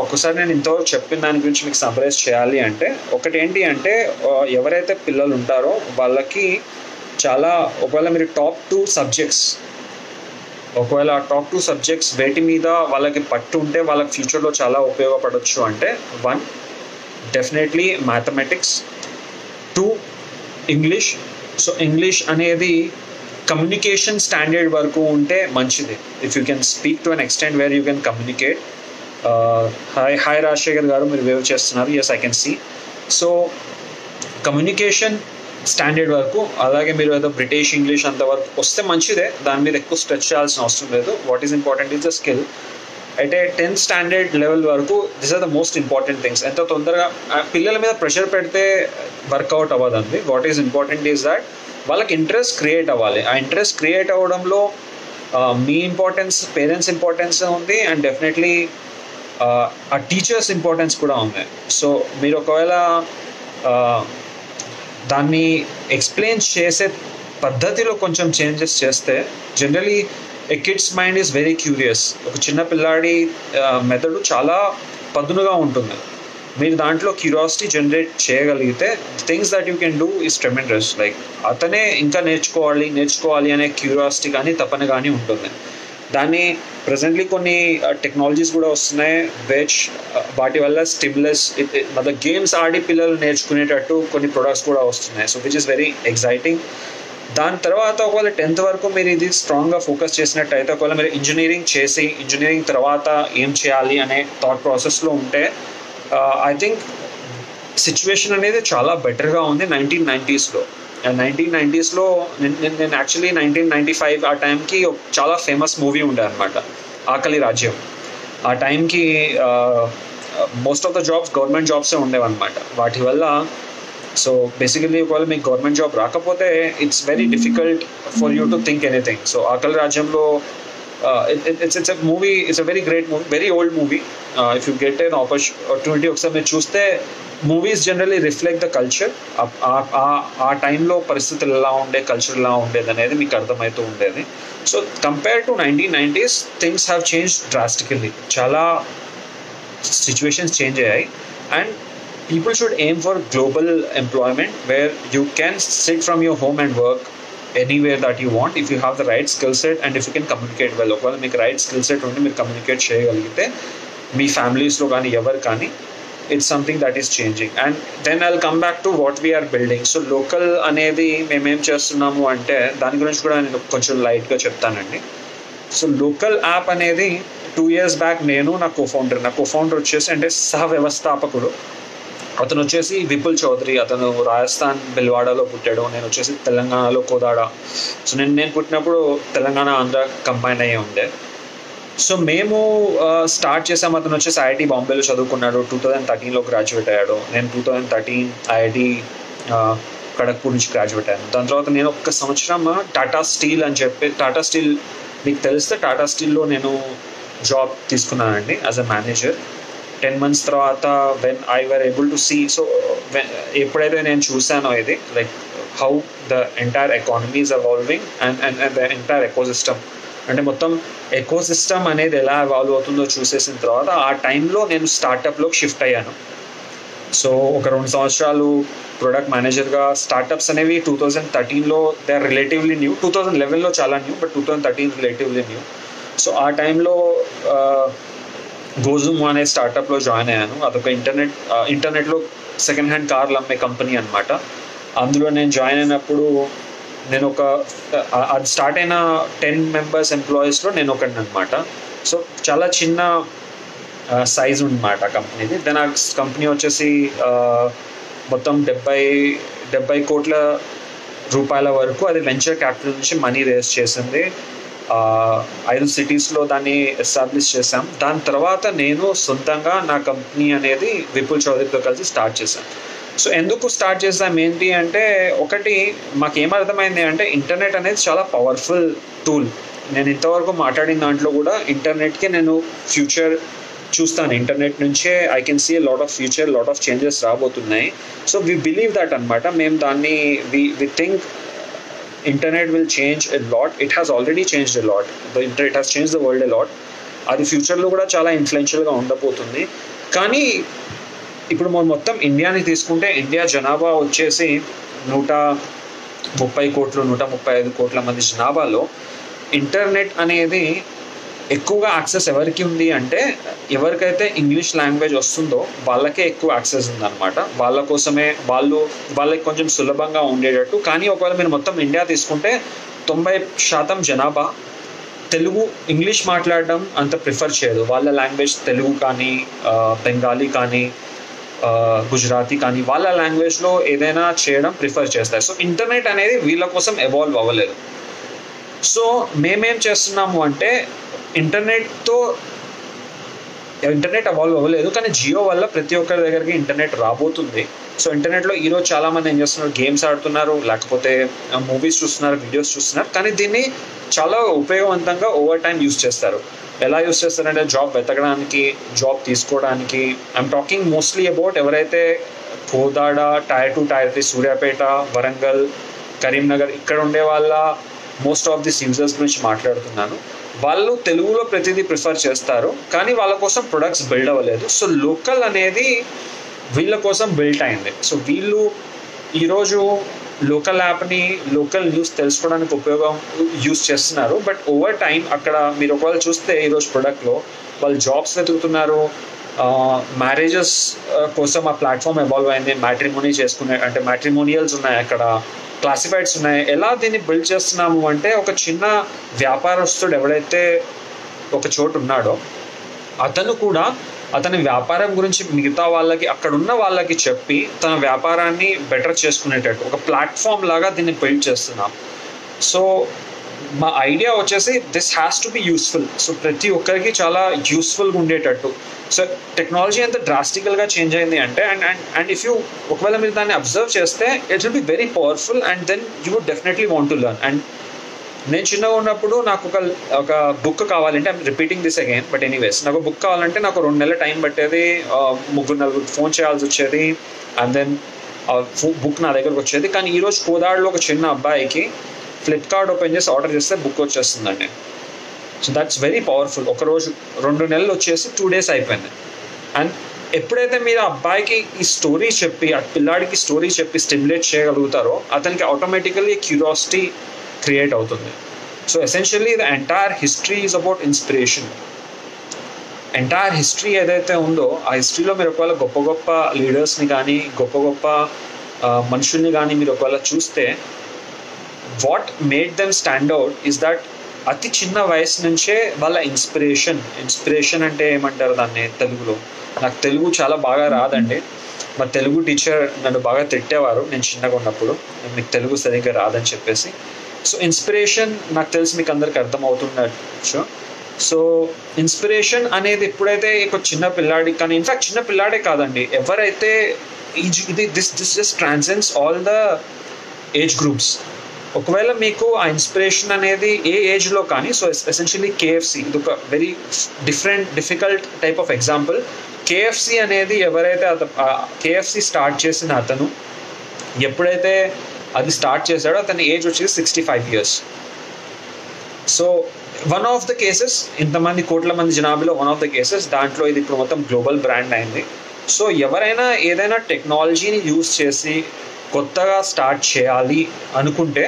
ఒక్కసారి నేను ఇంతవరకు చెప్పిన దాని గురించి మీకు సమ్మరైజ్ చేయాలి అంటే ఒకటి ఏంటి అంటే ఎవరైతే పిల్లలు ఉంటారో వాళ్ళకి చాలా, ఒకవేళ మీరు టాప్ 2 సబ్జెక్ట్స్ వేటి మీద వాళ్ళకి పట్టు ఉంటే వాళ్ళకి ఫ్యూచర్లో చాలా ఉపయోగపడవచ్చు అంటే 1 definitely mathematics, 2 English. So English అనేది కమ్యూనికేషన్ స్టాండర్డ్ వరకు ఉంటే మంచిది. If you can speak to an extent where you can communicate. Hi Rajasekhar గారు, మీరు వేవ్ చేస్తున్నారు. Yes, I can see. So communication standard వరకు, అలాగే మీరు ఏదో బ్రిటిష్ ఇంగ్లీష్ అంతవరకు వస్తే మంచిదే, దాని మీద ఎక్కువ స్ట్రెచ్ చేయాల్సిన అవసరం లేదు. What is important is the skill. అయితే 10th స్టాండర్డ్ లెవెల్ వరకు this are the most important things. ఎంత తొందరగా పిల్లల మీద ప్రెషర్ పెడితే వర్కౌట్ అవ్వదండి. What is important is that వాళ్ళకి ఇంట్రెస్ట్ క్రియేట్ అవ్వాలి. ఆ ఇంట్రెస్ట్ క్రియేట్ అవ్వడంలో మీ ఇంపార్టెన్స్, పేరెంట్స్ ఇంపార్టెన్స్ ఉంది, అండ్ డెఫినెట్లీ ఆ టీచర్స్ ఇంపార్టెన్స్ కూడా ఉంది. సో మీరు ఒకవేళ దాన్ని ఎక్స్ప్లెయిన్ చేసే పద్ధతిలో కొంచెం చేంజెస్ చేస్తే, generally A kids mind is very curious. ఒక చిన్న పిల్లాడి మెదడు చాలా పదునుగా ఉంటుంది. మీరు దాంట్లో క్యూరియాసిటీ జనరేట్ చేయగలిగితే things that you can do is tremendous. Like అతనే ఇంకా నేర్చుకోవాలి అనే క్యూరియాసిటీ కానీ తపన కానీ ఉంటుంది. దాన్ని ప్రజెంట్లీ కొన్ని టెక్నాలజీస్ కూడా వస్తున్నాయి విచ్ వాటి వల్ల స్టిమ్యులస్ మళ్ళీ గేమ్స్ ఆడి పిల్లలు నేర్చుకునేటట్టు కొన్ని ప్రొడక్ట్స్ కూడా వస్తున్నాయి. So which is very exciting. దాని తర్వాత ఒకవేళ 10th వరకు మీరు ఇది స్ట్రాంగ్గా ఫోకస్ చేసినట్టయితే ఒకవేళ మీరు ఇంజనీరింగ్ తర్వాత ఏం చేయాలి అనే థాట్ ప్రాసెస్లో ఉంటే ఐ థింక్ సిచ్యువేషన్ అనేది చాలా బెటర్గా ఉంది 1990s. 1990s నేను యాక్చువల్లీ 1995 ఆ టైంకి చాలా ఫేమస్ మూవీ ఉండే అనమాట, ఆకలి రాజ్యం. ఆ టైంకి most of the jobs government జాబ్సే ఉండేవన్నమాట. వాటి వల్ల సో బేసికలీ ఒకవేళ మీకు గవర్నమెంట్ జాబ్ రాకపోతే it's very difficult for you to think anything. So Akali రాజ్యంలో it's movie, it's a very great movie, very old movie. If you get an opportunity ఒకసారి మీరు చూస్తే movies generally reflect the culture. ఆ టైంలో పరిస్థితులు ఎలా ఉండే, కల్చర్ ఎలా ఉండేది అనేది మీకు అర్థమవుతూ ఉండేది. So compare to 1990s things have change drastically. చాలా సిచ్యువేషన్స్ చేంజ్ అయ్యాయి. And people should aim for global employment where you can sit from your home and work anywhere that you want if you have the right skill set and if you can communicate well. ఒకవేళ మీకు right skill set ఉండి మీరు communicate చేయగలిగితే మీ ఫ్యామిలీస్లో కానీ ఎవరు కానీ it's something that is changing. And then I'll come back to what we're building. So local అనేది మేమేం చేస్తున్నాము అంటే దాని గురించి కూడా నేను కొంచెం లైట్గా చెప్తానండి. సో లోకల్ యాప్ అనేది 2 years బ్యాక్ నేను నా కోఫౌండర్ వచ్చేసి అంటే సహ వ్యవస్థాపకుడు అతను వచ్చేసి విపుల్ చౌదరి. అతను రాజస్థాన్ బిల్వాడాలో పుట్టాడు, నేను వచ్చేసి తెలంగాణలో కోదాడ. సో నేను పుట్టినప్పుడు తెలంగాణ ఆంధ్ర కంబైన్ అయ్యి ఉండే. సో మేము స్టార్ట్ చేసాము. అతను వచ్చేసి ఐఐటి బాంబేలో చదువుకున్నాడు, 2013లో గ్రాడ్యుయేట్ అయ్యాడు. నేను 2013 ఐఐటి ఖడగ్పూర్ నుంచి గ్రాడ్యుయేట్ అయ్యాను. దాని తర్వాత నేను 1 సంవత్సరం టాటా స్టీల్ అని చెప్పి, టాటా స్టీల్ మీకు తెలిస్తే టాటా స్టీల్లో నేను జాబ్ తీసుకున్నానండి యాజ్ అ మేనేజర్. 10 months తర్వాత when I were able to see, so ఎప్పుడైతే నేను చూసానో ఇది like how the entire economy is evolving and the entire ecosystem, అంటే మొత్తం ఎకోసిస్టమ్ అనేది ఎలా ఎవాల్వ్ అవుతుందో చూసేసిన తర్వాత ఆ టైంలో నేను స్టార్టప్లోకి షిఫ్ట్ అయ్యాను. సో ఒక 2 సంవత్సరాలు ప్రొడక్ట్ మేనేజర్గా. స్టార్టప్స్ అనేవి 2013లో దే ఆర్ రిలేటివ్లీ న్యూ, 2011లో చాలా new, but 2013 relatively new. So ఆ టైంలో గోజుమ్ అనే స్టార్టప్లో జాయిన్ అయ్యాను. అదొక ఇంటర్నెట్లో సెకండ్ హ్యాండ్ కార్లు అమ్మే కంపెనీ అనమాట. అందులో నేను జాయిన్ అయినప్పుడు నేను అది స్టార్ట్ అయిన 10 members ఎంప్లాయీస్లో నేను ఒకడిని అనమాట. సో చాలా చిన్న సైజ్ అనమాట కంపెనీది. దెన్ ఆ కంపెనీ వచ్చేసి మొత్తం 70 కోట్ల రూపాయల వరకు అది వెంచర్ క్యాపిటల్ నుంచి మనీ రేస్ చేసింది. 5 cities దాన్ని ఎస్టాబ్లిష్ చేశాం. దాని తర్వాత నేను సొంతంగా నా కంపెనీ అనేది విపుల్ చౌదరితో కలిసి స్టార్ట్ చేశాను. సో ఎందుకు స్టార్ట్ చేసాం ఏంటి అంటే, ఒకటి మాకేమర్థమైంది అంటే ఇంటర్నెట్ అనేది చాలా పవర్ఫుల్ టూల్. నేను ఇంతవరకు మాట్లాడిన దాంట్లో కూడా ఇంటర్నెట్కి నేను ఫ్యూచర్ చూస్తాను. ఇంటర్నెట్ నుంచే I can see lot of future, lot of changes రాబోతున్నాయి. సో వీ బిలీవ్ దట్ అనమాట. మేము దాన్ని we think internet will change a lot. It has already changed a lot. The internet has changed the world a lot. అది ఫ్యూచర్లో కూడా చాలా ఇన్ఫ్లుయెన్షియల్గా ఉండబోతుంది. కానీ ఇప్పుడు మనం మొత్తం ఇండియాని తీసుకుంటే ఇండియా జనాభా వచ్చేసి 130 కోట్లు 135 కోట్ల మంది జనాభాలో ఇంటర్నెట్ అనేది ఎక్కువగా యాక్సెస్ ఎవరికి ఉంది అంటే, ఎవరికైతే ఇంగ్లీష్ లాంగ్వేజ్ వస్తుందో వాళ్ళకే ఎక్కువ యాక్సెస్ ఉందన్నమాట. వాళ్ళ కోసమే వాళ్ళకి కొంచెం సులభంగా ఉండేటట్టు. కానీ ఒకవేళ మీరు మొత్తం ఇండియా తీసుకుంటే 90% జనాభా ఇంగ్లీష్ మాట్లాడడం అంత ప్రిఫర్ చేయదు. వాళ్ళ లాంగ్వేజ్ తెలుగు కానీ, బెంగాలీ కానీ, గుజరాతీ కానీ వాళ్ళ లాంగ్వేజ్లో ఏదైనా చేయడం ప్రిఫర్ చేస్తారు. సో ఇంటర్నెట్ అనేది వీళ్ళ కోసం ఎవాల్వ్ అవ్వలేదు. సో మేమేం చేస్తున్నాము అంటే, ఇంటర్నెట్ అవాల్వ్ అవ్వలేదు కానీ జియో వల్ల ప్రతి ఒక్కరి దగ్గరికి ఇంటర్నెట్ రాబోతుంది. సో ఇంటర్నెట్లో ఈరోజు చాలామంది ఏం చేస్తున్నారు, గేమ్స్ ఆడుతున్నారు, లేకపోతే మూవీస్ చూస్తున్నారు, వీడియోస్ చూస్తున్నారు. కానీ దీన్ని చాలా ఉపయోగవంతంగా ఓవర్ టైం యూస్ చేస్తారు. ఎలా యూస్ చేస్తారంటే, జాబ్ వెతకడానికి, జాబ్ తీసుకోవడానికి. ఐఎమ్ టాకింగ్ మోస్ట్లీ అబౌట్ ఎవరైతే కోదాడ, Tier 2, Tier 3, సూర్యాపేట, వరంగల్, కరీంనగర్ ఇక్కడ ఉండే వాళ్ళ మోస్ట్ ఆఫ్ దిస్ యూజర్స్ గురించి మాట్లాడుతున్నాను. వాళ్ళు తెలుగులో ప్రతిదీ ప్రిఫర్ చేస్తారు, కానీ వాళ్ళ కోసం ప్రొడక్ట్స్ బిల్డ్ అవ్వలేదు. సో లోకల్ అనేది వీళ్ళ కోసం బిల్ట్ అయింది. సో వీళ్ళు ఈరోజు లోకల్ యాప్ని, లోకల్ న్యూస్ తెలుసుకోవడానికి యూస్ చేస్తున్నారు. బట్ ఓవర్ టైం అక్కడ మీరు ఒకవేళ చూస్తే ఈరోజు ప్రొడక్ట్లో వాళ్ళు జాబ్స్ వెతుకుతున్నారు, మ్యారేజెస్ కోసం ఆ ప్లాట్ఫామ్ ఎవాల్వ్ అయింది, మ్యాట్రిమోనీ చేసుకునే అంటే మ్యాట్రిమోనియల్స్ ఉన్నాయి, అక్కడ క్లాసిఫైడ్స్ ఉన్నాయి. ఎలా దీన్ని బిల్డ్ చేస్తున్నాము అంటే ఒక చిన్న వ్యాపారస్తుడు ఎవడైతే ఒక చోటు ఉన్నాడో అతను కూడా అతని వ్యాపారం గురించి మిగతా వాళ్ళకి, అక్కడ ఉన్న వాళ్ళకి చెప్పి తన వ్యాపారాన్ని బెటర్ చేసుకునేటట్టు ఒక ప్లాట్ఫామ్ లాగా దీన్ని బిల్డ్ చేస్తున్నాం. సో మా ఐడియా వచ్చేసి this has to be useful. So ప్రతి ఒక్కరికి చాలా యూస్ఫుల్గా ఉండేటట్టు. సో టెక్నాలజీ ఎంత డ్రాస్టికల్గా చేంజ్ అయింది అంటే అండ్ ఇఫ్ యూ ఒకవేళ మీరు దాన్ని అబ్జర్వ్ చేస్తే it will be very powerful and then you would definitely want to learn. And నేను చిన్నగా ఉన్నప్పుడు నాకు ఒక బుక్ కావాలంటే I'm repeating this again, but anyways నాకు బుక్ కావాలంటే నాకు 2 నెలల టైం పట్టేది, 3-4 ఫోన్ చేయాల్సి వచ్చేది, అండ్ దెన్ బుక్ నా దగ్గరకు వచ్చేది. కానీ ఈరోజు కోదాడులో ఒక చిన్న అబ్బాయికి ఫ్లిప్కార్ట్ ఓపెన్ చేసి ఆర్డర్ చేస్తే బుక్ వచ్చేస్తుందండి. So that's very powerful. ఒకరోజు 2 నెలలు వచ్చేసి 2 days అయిపోయింది. అండ్ ఎప్పుడైతే మీరు ఆ అబ్బాయికి ఈ స్టోరీ చెప్పి, ఆ పిల్లాడికి స్టోరీ చెప్పి స్టిమ్యులేట్ చేయగలుగుతారో అతనికి ఆటోమేటికల్లీ క్యూరియాసిటీ క్రియేట్ అవుతుంది. So essentially the entire history is about inspiration. Entire history ఏదైతే ఉందో ఆ హిస్టరీలో మీరు ఒకవేళ గొప్ప గొప్ప లీడర్స్ని కానీ గొప్ప గొప్ప మనుషుల్ని కానీ మీరు ఒకవేళ చూస్తే what made them stand out is that అతి చిన్న వయసు నుంచే వాళ్ళ ఇన్స్పిరేషన్ అంటే ఏమంటారు దాన్ని తెలుగులో, నాకు తెలుగు చాలా బాగా రాదండి. మా తెలుగు టీచర్ నన్ను బాగా తిట్టేవారు నేను చిన్నగా ఉన్నప్పుడు, మీకు తెలుగు సరిగ్గా రాదని చెప్పేసి. సో ఇన్స్పిరేషన్ నాకు తెలిసి మీకు అందరికి అర్థమవుతుండొచ్చు. సో ఇన్స్పిరేషన్ అనేది ఎప్పుడైతే ఒక చిన్న పిల్లాడి, కానీ ఇన్ఫ్యాక్ట్ చిన్న పిల్లాడే కాదండి, ఎవరైతే this just transcends all the age groups. ఒకవేళ మీకు ఆ ఇన్స్పిరేషన్ అనేది ఏ ఏజ్లో కానీ, సో ఎసెన్షియలీ కేఎఫ్సి ఇది ఒక very difficult type of example. KFC అనేది ఎవరైతే కేఎఫ్సి స్టార్ట్ చేసిన అతను ఎప్పుడైతే అది స్టార్ట్ చేశాడో అతని ఏజ్ వచ్చేసి 65 years. So one of the cases, ఇంతమంది కోట్ల మంది జనాభాలో వన్ ఆఫ్ ద కేసెస్, దాంట్లో ఇది ఇప్పుడు మొత్తం గ్లోబల్ బ్రాండ్ అయింది. సో ఎవరైనా ఏదైనా టెక్నాలజీని యూజ్ చేసి కొత్తగా స్టార్ట్ చేయాలి అనుకుంటే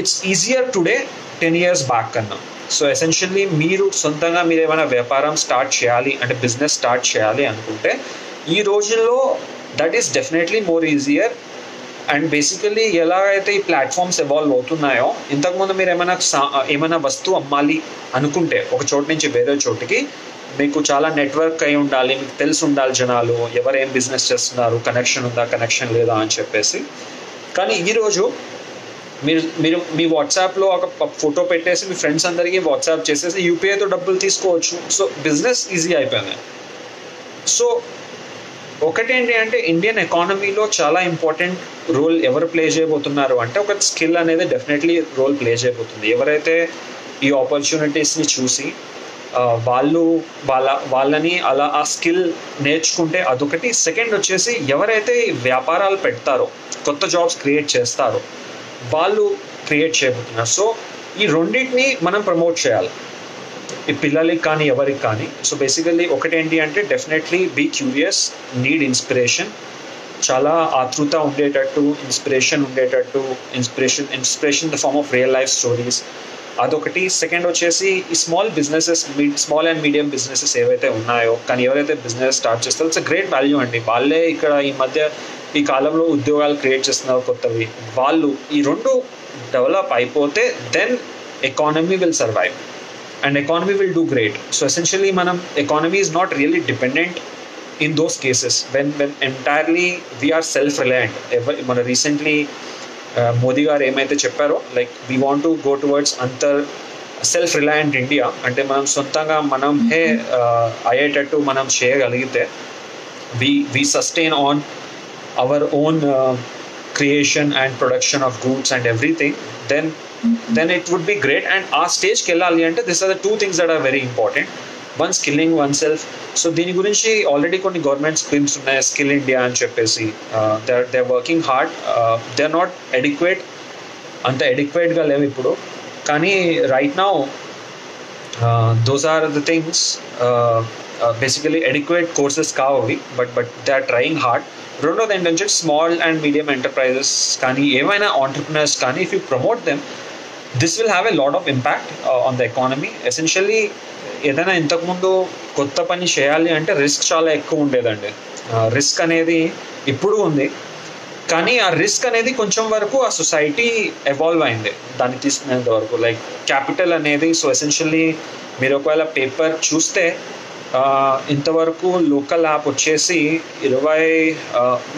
it's easier today 10 years back కన్నా. సో ఎసెన్షియల్లీ మీరు సొంతంగా మీరు ఏమైనా వ్యాపారం స్టార్ట్ చేయాలి అంటే బిజినెస్ స్టార్ట్ చేయాలి అనుకుంటే ఈ రోజుల్లో that is definitely more easier. And basically ఎలాగైతే ఈ ప్లాట్ఫామ్స్ ఎవాల్వ్ అవుతున్నాయో, ఇంతకుముందు మీరు ఏమైనా వస్తువు అమ్మాలి అనుకుంటే ఒక చోటు నుంచి వేరే చోటుకి మీకు చాలా నెట్వర్క్ అయి ఉండాలి, మీకు తెలిసి ఉండాలి జనాలు ఎవరు ఏం బిజినెస్ చేస్తున్నారు, కనెక్షన్ ఉందా కనెక్షన్ లేదా అని చెప్పేసి. కానీ ఈరోజు మీరు మీ వాట్సాప్లో ఒక ఫోటో పెట్టేసి మీ ఫ్రెండ్స్ అందరికీ వాట్సాప్ చేసేసి యూపీఐతో డబ్బులు తీసుకోవచ్చు. సో బిజినెస్ ఈజీ అయిపోయింది. సో ఒకటేంటి అంటే ఇండియన్ ఎకానమీలో చాలా ఇంపార్టెంట్ రోల్ ఎవరు ప్లే చేయబోతున్నారు అంటే ఒక స్కిల్ అనేది డెఫినెట్లీ రోల్ ప్లే చేయబోతుంది. ఎవరైతే ఈ ఆపర్చునిటీస్ని చూసి వాళ్ళని అలా ఆ స్కిల్ నేర్చుకుంటే అదొకటి. సెకండ్ వచ్చేసి ఎవరైతే వ్యాపారాలు పెడతారో, కొత్త జాబ్స్ క్రియేట్ చేస్తారో వాళ్ళు క్రియేట్ చేయబోతున్నారు. సో ఈ రెండింటిని మనం ప్రమోట్ చేయాలి, ఈ పిల్లలకి కానీ ఎవరికి కానీ. సో బేసికల్లీ ఒకటేంటి అంటే definitely be curious, need inspiration, చాలా ఆతృత ఉండేటట్టు, inspiration the form of real life stories, అదొకటి. సెకండ్ వచ్చేసి ఈ స్మాల్ అండ్ మీడియం బిజినెసెస్ ఏవైతే ఉన్నాయో, కానీ ఎవరైతే బిజినెస్ స్టార్ట్ చేస్తారో ఇట్స్ అ గ్రేట్ వాల్యూ అండి. వాళ్ళే ఇక్కడ ఈ కాలంలో ఉద్యోగాలు క్రియేట్ చేస్తున్నారు కొత్తవి. వాళ్ళు ఈ రెండు డెవలప్ అయిపోతే then economy will survive and economy will do great. So essentially economy is not really dependent in those cases when entirely we are self-reliant. Recently Modi garu emaithe chepparo, like we want to go towards self-reliant India, ante manam sontanga manam ayetattu manam cheyagalite, we sustain on our own creation and production of goods and everything, then it would be great. And our stage కెళ్ళాలి అంటే these are the two things that are very important. One, skilling oneself. So దీని గురించి already కొన్ని government schemes ఉన్నాయి, skill India అని చెప్పేసి. They are working hard. They are not ఎడిక్వేట్గా లేవు ఇప్పుడు, కానీ right now Those are the things. Basically adequate courses కావు అవి, but they are trying hard. రెండోది ఏంటంటే స్మాల్ అండ్ మీడియం ఎంటర్ప్రైజెస్ కానీ ఏమైనా ఆంటర్ప్రినర్స్ కానీ if you promote them, this will have a lot of impact on the economy. Essentially ఏదైనా ఇంతకుముందు కొత్త పని చేయాలి అంటే రిస్క్ చాలా ఎక్కువ ఉండేదండి. రిస్క్ అనేది ఇప్పుడు ఉంది, కానీ ఆ రిస్క్ అనేది కొంచెం వరకు ఆ సొసైటీ ఎవాల్వ్ అయింది దాన్ని తీసుకునేంత వరకు. లైక్ క్యాపిటల్ అనేది, సో ఎసెన్షియల్లీ మీరు ఒకవేళ పేపర్ చూస్తే ఇంతవరకు లోకల్ యాప్ వచ్చేసి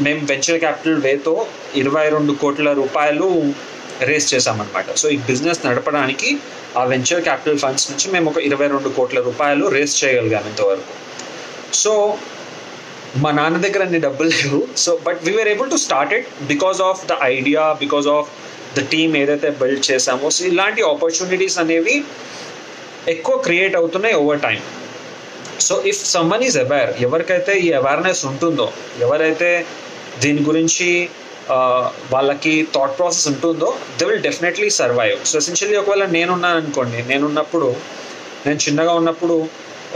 మేము వెంచర్ క్యాపిటల్ వేతో 22 కోట్ల రూపాయలు రేస్ చేసామన్నమాట. సో ఈ బిజినెస్ నడపడానికి ఆ వెంచర్ క్యాపిటల్ ఫండ్స్ నుంచి మేము ఒక 22 కోట్ల రూపాయలు రేస్ చేయగలిగాం ఇంతవరకు. సో మా నాన్న దగ్గర అన్ని డబ్బులు లేవు. So but we were able to start it because of the idea, because of the team ఏదైతే బిల్డ్ చేసామో. సో ఇలాంటి ఆపర్చునిటీస్ అనేవి ఎక్కువ క్రియేట్ అవుతున్నాయి over time. So if someone is aware, ఎవరికైతే ఈ అవేర్నెస్ ఉంటుందో, ఎవరైతే దీని గురించి వాళ్ళకి థాట్ ప్రాసెస్ ఉంటుందో, they will definitely survive. So essentially ఒకవేళ నేనున్నాను అనుకోండి, నేను చిన్నగా ఉన్నప్పుడు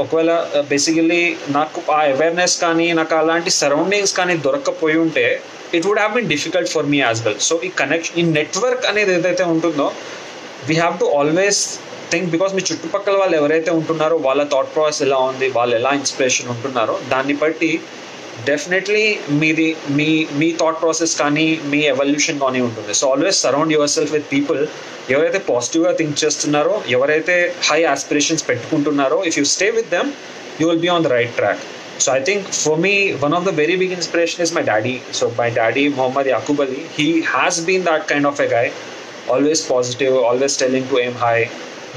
ఒకవేళ బేసికలీ నాకు ఆ అవేర్నెస్ కానీ నాకు అలాంటి సరౌండింగ్స్ కానీ దొరక్కపోయి ఉంటే it would have been difficult for me as well. So ఈ కనెక్షన్, ఈ నెట్వర్క్ అనేది ఏదైతే ఉంటుందో, we have to always think, because మీ చుట్టుపక్కల వాళ్ళు ఎవరైతే ఉంటున్నారో వాళ్ళ థాట్ ప్రాసెస్ ఎలా ఉంది, వాళ్ళు ఎలా ఇన్స్పిరేషన్ ఉంటున్నారో దాన్ని బట్టి డెఫినెట్లీ మీ థాట్ ప్రాసెస్ కానీ మీ ఎవల్యూషన్ కానీ ఉంటుంది. So always surround yourself with people ఎవరైతే పాజిటివ్గా థింక్ చేస్తున్నారో, ఎవరైతే హై ఆస్పిరేషన్స్ పెట్టుకుంటున్నారో, if you stay with them you will be on the right track. So I think for me, one of the very big inspiration is my daddy. So my daddy, Muhammad Yaqub Ali, he has been that kind of a guy, always positive, always telling to aim high.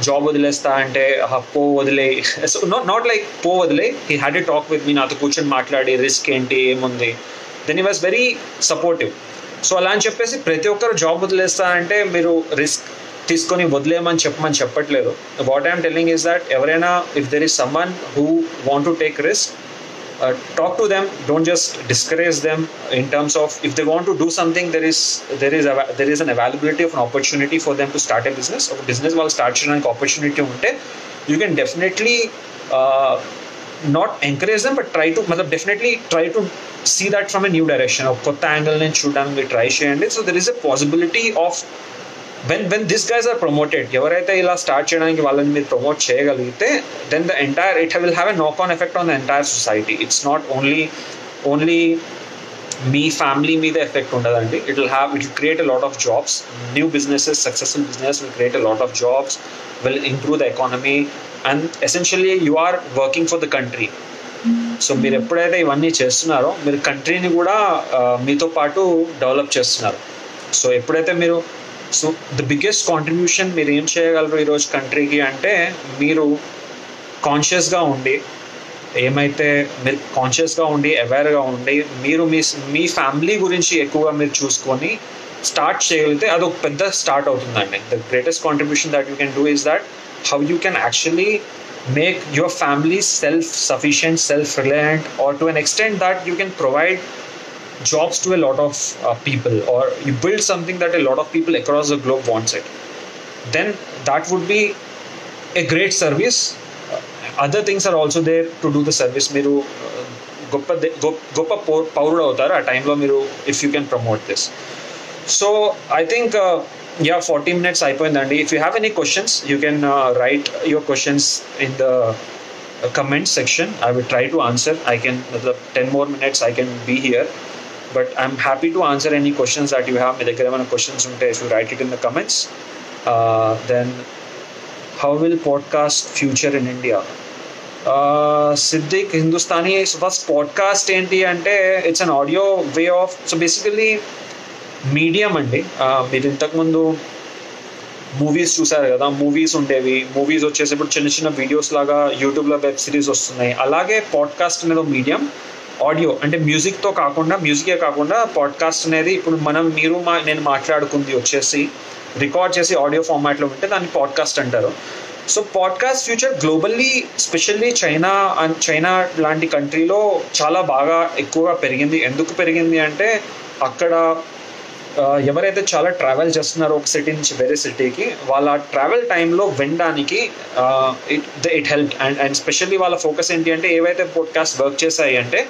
Job వదిలేస్తా అంటే పో వదిలే, so not like పో వదిలే, he had a talk with me, నాతో కూర్చొని మాట్లాడి risk ఏంటి ఏముంది, then he was very supportive. So అలా అని చెప్పేసి ప్రతి ఒక్కరు జాబ్ వదిలేస్తా అంటే మీరు రిస్క్ తీసుకొని వదిలేయమని చెప్పట్లేదు. What I'm telling is that ఎవరైనా, if there is someone who want to take risk, talk to them, don't just discourage them in terms of if they want to do something, there is an availability of an opportunity for them to start a business. Or business while start cheyadaniki opportunity unte, you can definitely not encourage them, but definitely try to see that from a new direction, or kotta angle nunchi chudaniki try cheyandi. So there is a possibility of when these guys are promoted, ఎవరైతే ఇలా start చేయడానికి వాళ్ళని మీరు promote చేయగలిగితే, then the entire it will have a knock on effect on the entire society. It's not only మీ family మీద effect ఉండదండి. It will create a lot of jobs. New businesses, successful business will create a lot of jobs, will improve the economy, and essentially you are working for the country. So మీరు ఎప్పుడైతే ఇవన్నీ చేస్తున్నారో, మీరు కంట్రీని కూడా మీతో పాటు develop చేస్తున్నారు. So ఎప్పుడైతే మీరు, సో ద బిగ్గెస్ట్ కాంట్రిబ్యూషన్ మీరు ఏం చేయగలరు ఈరోజు కంట్రీకి అంటే, మీరు కాన్షియస్గా ఉండి, మీరు కాన్షియస్గా ఉండి అవేర్గా ఉండి, మీరు మీ ఫ్యామిలీ గురించి ఎక్కువగా మీరు చూసుకొని స్టార్ట్ చేయగలిగితే అది ఒక పెద్ద స్టార్ట్ అవుతుందండి. The greatest contribution that you can do is that how you can actually make your family self-sufficient, self-reliant, or to an extent that you can provide jobs to a lot of people, or you build something that a lot of people across the globe wants it, then that would be a great service. Other things are also there to do the service. Meeru goppa paurudu avutaru aa time lo meeru, if you can promote this. So I think 40 minutes అయిపోయిందండి. If you have any questions, you can write your questions in the comment section. I will try to answer. I can 10 more minutes I can be here, but I'm happy to answer any questions that you have. మీ దగ్గర ఏమైనా questions ఉంటే if you write it in the comments. Then how will podcast future in India? Siddiq Hindustani, so first podcast ఏంటి అంటే it's an audio way of, so basically medium అండి. మీరు ఇంతకుముందు movies చూసారు కదా, మూవీస్ ఉండేవి, మూవీస్ వచ్చేసేప్పుడు చిన్న చిన్న వీడియోస్ లాగా యూట్యూబ్లో వెబ్ సిరీస్ వస్తున్నాయి. అలాగే పాడ్కాస్ట్ అనేది మీడియం, ఆడియో అంటే మ్యూజికే కాకుండా పాడ్కాస్ట్ అనేది ఇప్పుడు నేను మాట్లాడుకుంది వచ్చేసి రికార్డ్ చేసి ఆడియో ఫార్మాట్లో ఉంటే దాన్ని పాడ్కాస్ట్ అంటారు. So podcast future globally, specially China లాంటి కంట్రీలో చాలా బాగా ఎక్కువగా పెరిగింది. ఎందుకు పెరిగింది అంటే అక్కడ ఎవరైతే చాలా ట్రావెల్ చేస్తున్నారో ఒక సిటీ నుంచి వేరే సిటీకి, వాళ్ళ ట్రావెల్ టైంలో వినడానికి ఇట్ హెల్ప్. అండ్ స్పెషల్లీ వాళ్ళ ఫోకస్ ఏంటి అంటే, ఏవైతే పాడ్కాస్ట్ వర్క్ చేశాయి అంటే,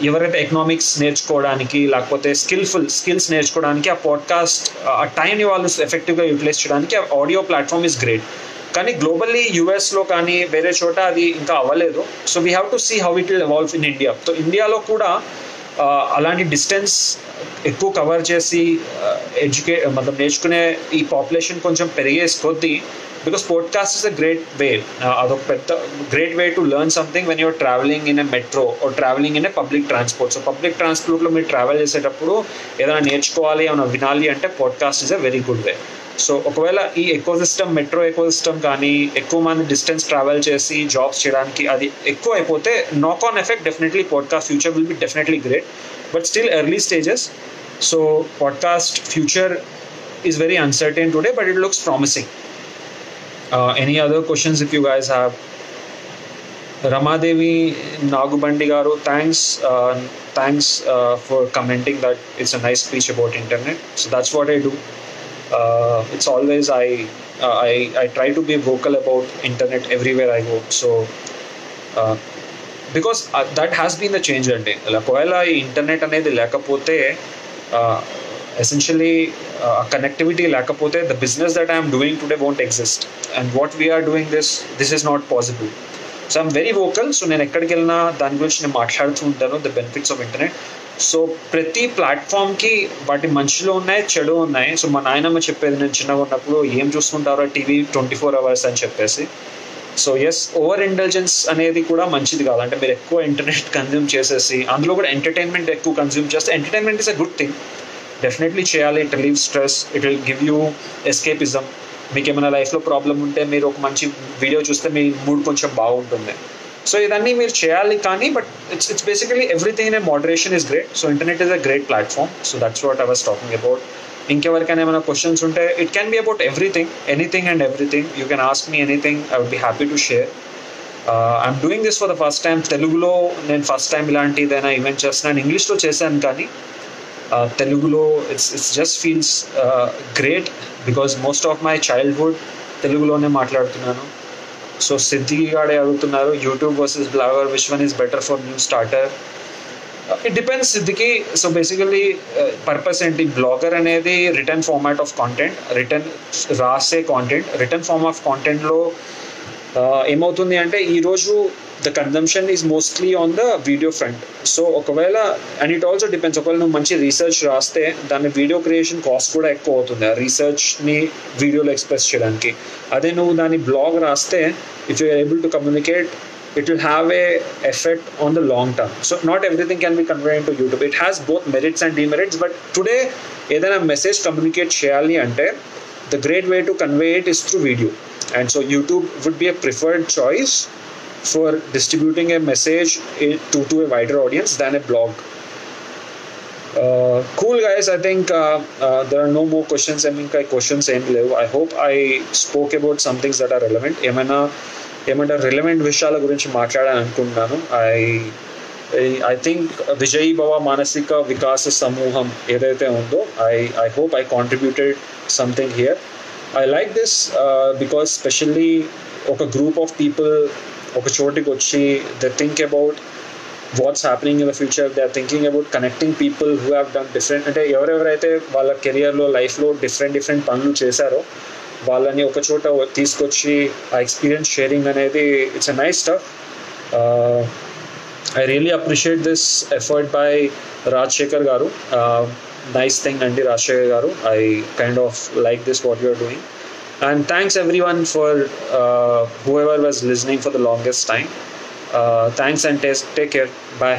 ఎవరైతే ఎకనామిక్స్ నేర్చుకోవడానికి లేకపోతే స్కిల్స్ నేర్చుకోవడానికి ఆ పాడ్కాస్ట్ ఆ టైంని వాళ్ళు ఎఫెక్టివ్గా యూటిలైజ్ చేయడానికి ఆడియో ప్లాట్ఫామ్ ఈజ్ గ్రేట్. కానీ గ్లోబల్లీ యూఎస్లో కానీ వేరే చోట అది ఇంకా అవ్వలేదు. So we have to see how it will evolve in India. So ఇండియాలో కూడా అలాంటి డిస్టెన్స్ ఎక్కువ కవర్ చేసి నేర్చుకునే ఈ పాపులేషన్ కొంచెం పెరిగే కొద్దీ, because podcast is a great way, అదొక పెద్ద great way to learn something when you're travelling in a metro or travelling in a public transport. So public ట్రాన్స్పోర్ట్లో మీరు ట్రావెల్ చేసేటప్పుడు ఏదైనా నేర్చుకోవాలి, ఏమైనా వినాలి అంటే podcast is a very good way. So ఒకవేళ ఈ ఎకోసిస్టమ్, మెట్రో ఎకోసిస్టమ్ కానీ ఎక్కువ మంది డిస్టెన్స్ ట్రావెల్ చేసి జాబ్స్ చేయడానికి అది ఎక్కువ అయిపోతే, నాక్ on effect definitely podcast future will be definitely great, but still early stages. So podcast future is very uncertain today, but it looks promising. Any other questions if you guys have? Ramadevi Nagubandi garu, thanks for commenting that it's a nice speech about internet. So that's what I do. It's always I try to be vocal about internet everywhere I go. So because that has been the change ante. Okavela ee internet anedi lekapothe, essentially connectivity lekapothe, the business that I am doing today won't exist, and what we are doing this is not possible. So I'm very vocal. So నేను ఎక్కడికి వెళ్ళినా దాని గురించి నేను మాట్లాడుతూ ఉంటాను, the benefits of internet. So ప్రతి ప్లాట్ఫామ్కి వాటి మంచిలో ఉన్నాయి, చెడు ఉన్నాయి. సో మా నాయనమ్మ చెప్పేది నేను చిన్నగా ఉన్నప్పుడు, ఏం చూసుకుంటారో టీవీ 24 hours అని చెప్పేసి. సో ఎస్, ఓవర్ ఇంటెలిజెన్స్ అనేది కూడా మంచిది కాదు. అంటే మీరు ఎక్కువ ఇంటర్నెట్ కన్జ్యూమ్ చేసేసి అందులో కూడా ఎంటర్టైన్మెంట్ ఎక్కువ కన్జ్యూమ్ చేస్తే, entertainment is a good thing, definitely చేయాలి. It relieve stress, it will give you escapism. మీకు ఏమైనా లైఫ్లో ప్రాబ్లం ఉంటే మీరు ఒక మంచి వీడియో చూస్తే మీ మూడ్ కొంచెం బాగుంటుంది. సో ఇదన్నీ మీరు చేయాలి, కానీ but it's basically everything in a moderation is great. So internet is a great platform. So that's what I was talking about. ఇంకెవరికైనా ఏమైనా క్వశ్చన్స్ ఉంటే, it can be about everything, anything and everything. You can ask me anything, I would be happy to share. I'm doing this for the first time. తెలుగులో నేను first time ఇలాంటి ఏదైనా event చేస్తున్నాను. ఇంగ్లీష్లో చేశాను, కానీ తెలుగులో it's just feels great, because most of my childhood తెలుగులోనే మాట్లాడుతున్నాను. సో సిద్ధి గాడే అడుగుతున్నారు, YouTube versus blogger, which one is better for new starter? It depends సిద్ధికి. సో బేసికలీ పర్పస్ ఏంటి? బ్లాగర్ అనేది రిటర్న్ ఫార్మాట్ ఆఫ్ కాంటెంట్, రాసే కాంటెంట్. రిటర్న్ ఫార్మ్ ఆఫ్ కాంటెంట్లో ఏమవుతుంది అంటే, ఈరోజు the consumption is mostly on the video front. So ఒకవేళ, and it also depends, ఒకవేళ నువ్వు మంచి రీసెర్చ్ రాస్తే దాని వీడియో క్రియేషన్ కాస్ట్ కూడా ఎక్కువ అవుతుంది, ఆ రీసెర్చ్ని వీడియోలో ఎక్స్ప్రెస్ చేయడానికి. అదే నువ్వు దాని బ్లాగ్ రాస్తే, if you are able to communicate, it will have a effect on the long term. So not everything can be conveyed into YouTube. It has both merits and demerits, but today ఏదైనా message communicate చేయాలి అంటే, the great way to convey it is through video. And so YouTube would be a preferred choice for distributing a message to a wider audience than a blog. Cool guys, I think there are no more questions. I mean, questions em levu. I hope I spoke about some things that are relevant. ఏమంటే relevant విషయాల గురించి మాట్లాడాలని అనుకుంటున్నాను. I think విజయీ భవ మానసిక వికాస సమూహం ఏదైతే ఉందో, I hope I contributed something here. I like this because specially ఒక గ్రూప్ ఆఫ్ పీపుల్ ఒక చోటికి వచ్చి, they think about what's happening in the future. They are thinking about connecting people who have done different, అంటే ఎవరెవరైతే వాళ్ళ కెరియర్లో లైఫ్లో different పనులు చేశారో వాళ్ళని ఒక చోట తీసుకొచ్చి ఆ ఎక్స్పీరియన్స్ షేరింగ్ అనేది, it's a nice stuff. I really appreciate this effort by Rajasekhar garu. Nice thing అండి Rajasekhar garu. I kind of like this what you are doing. And thanks everyone for whoever was listening for the longest time. Thanks and take care. Bye.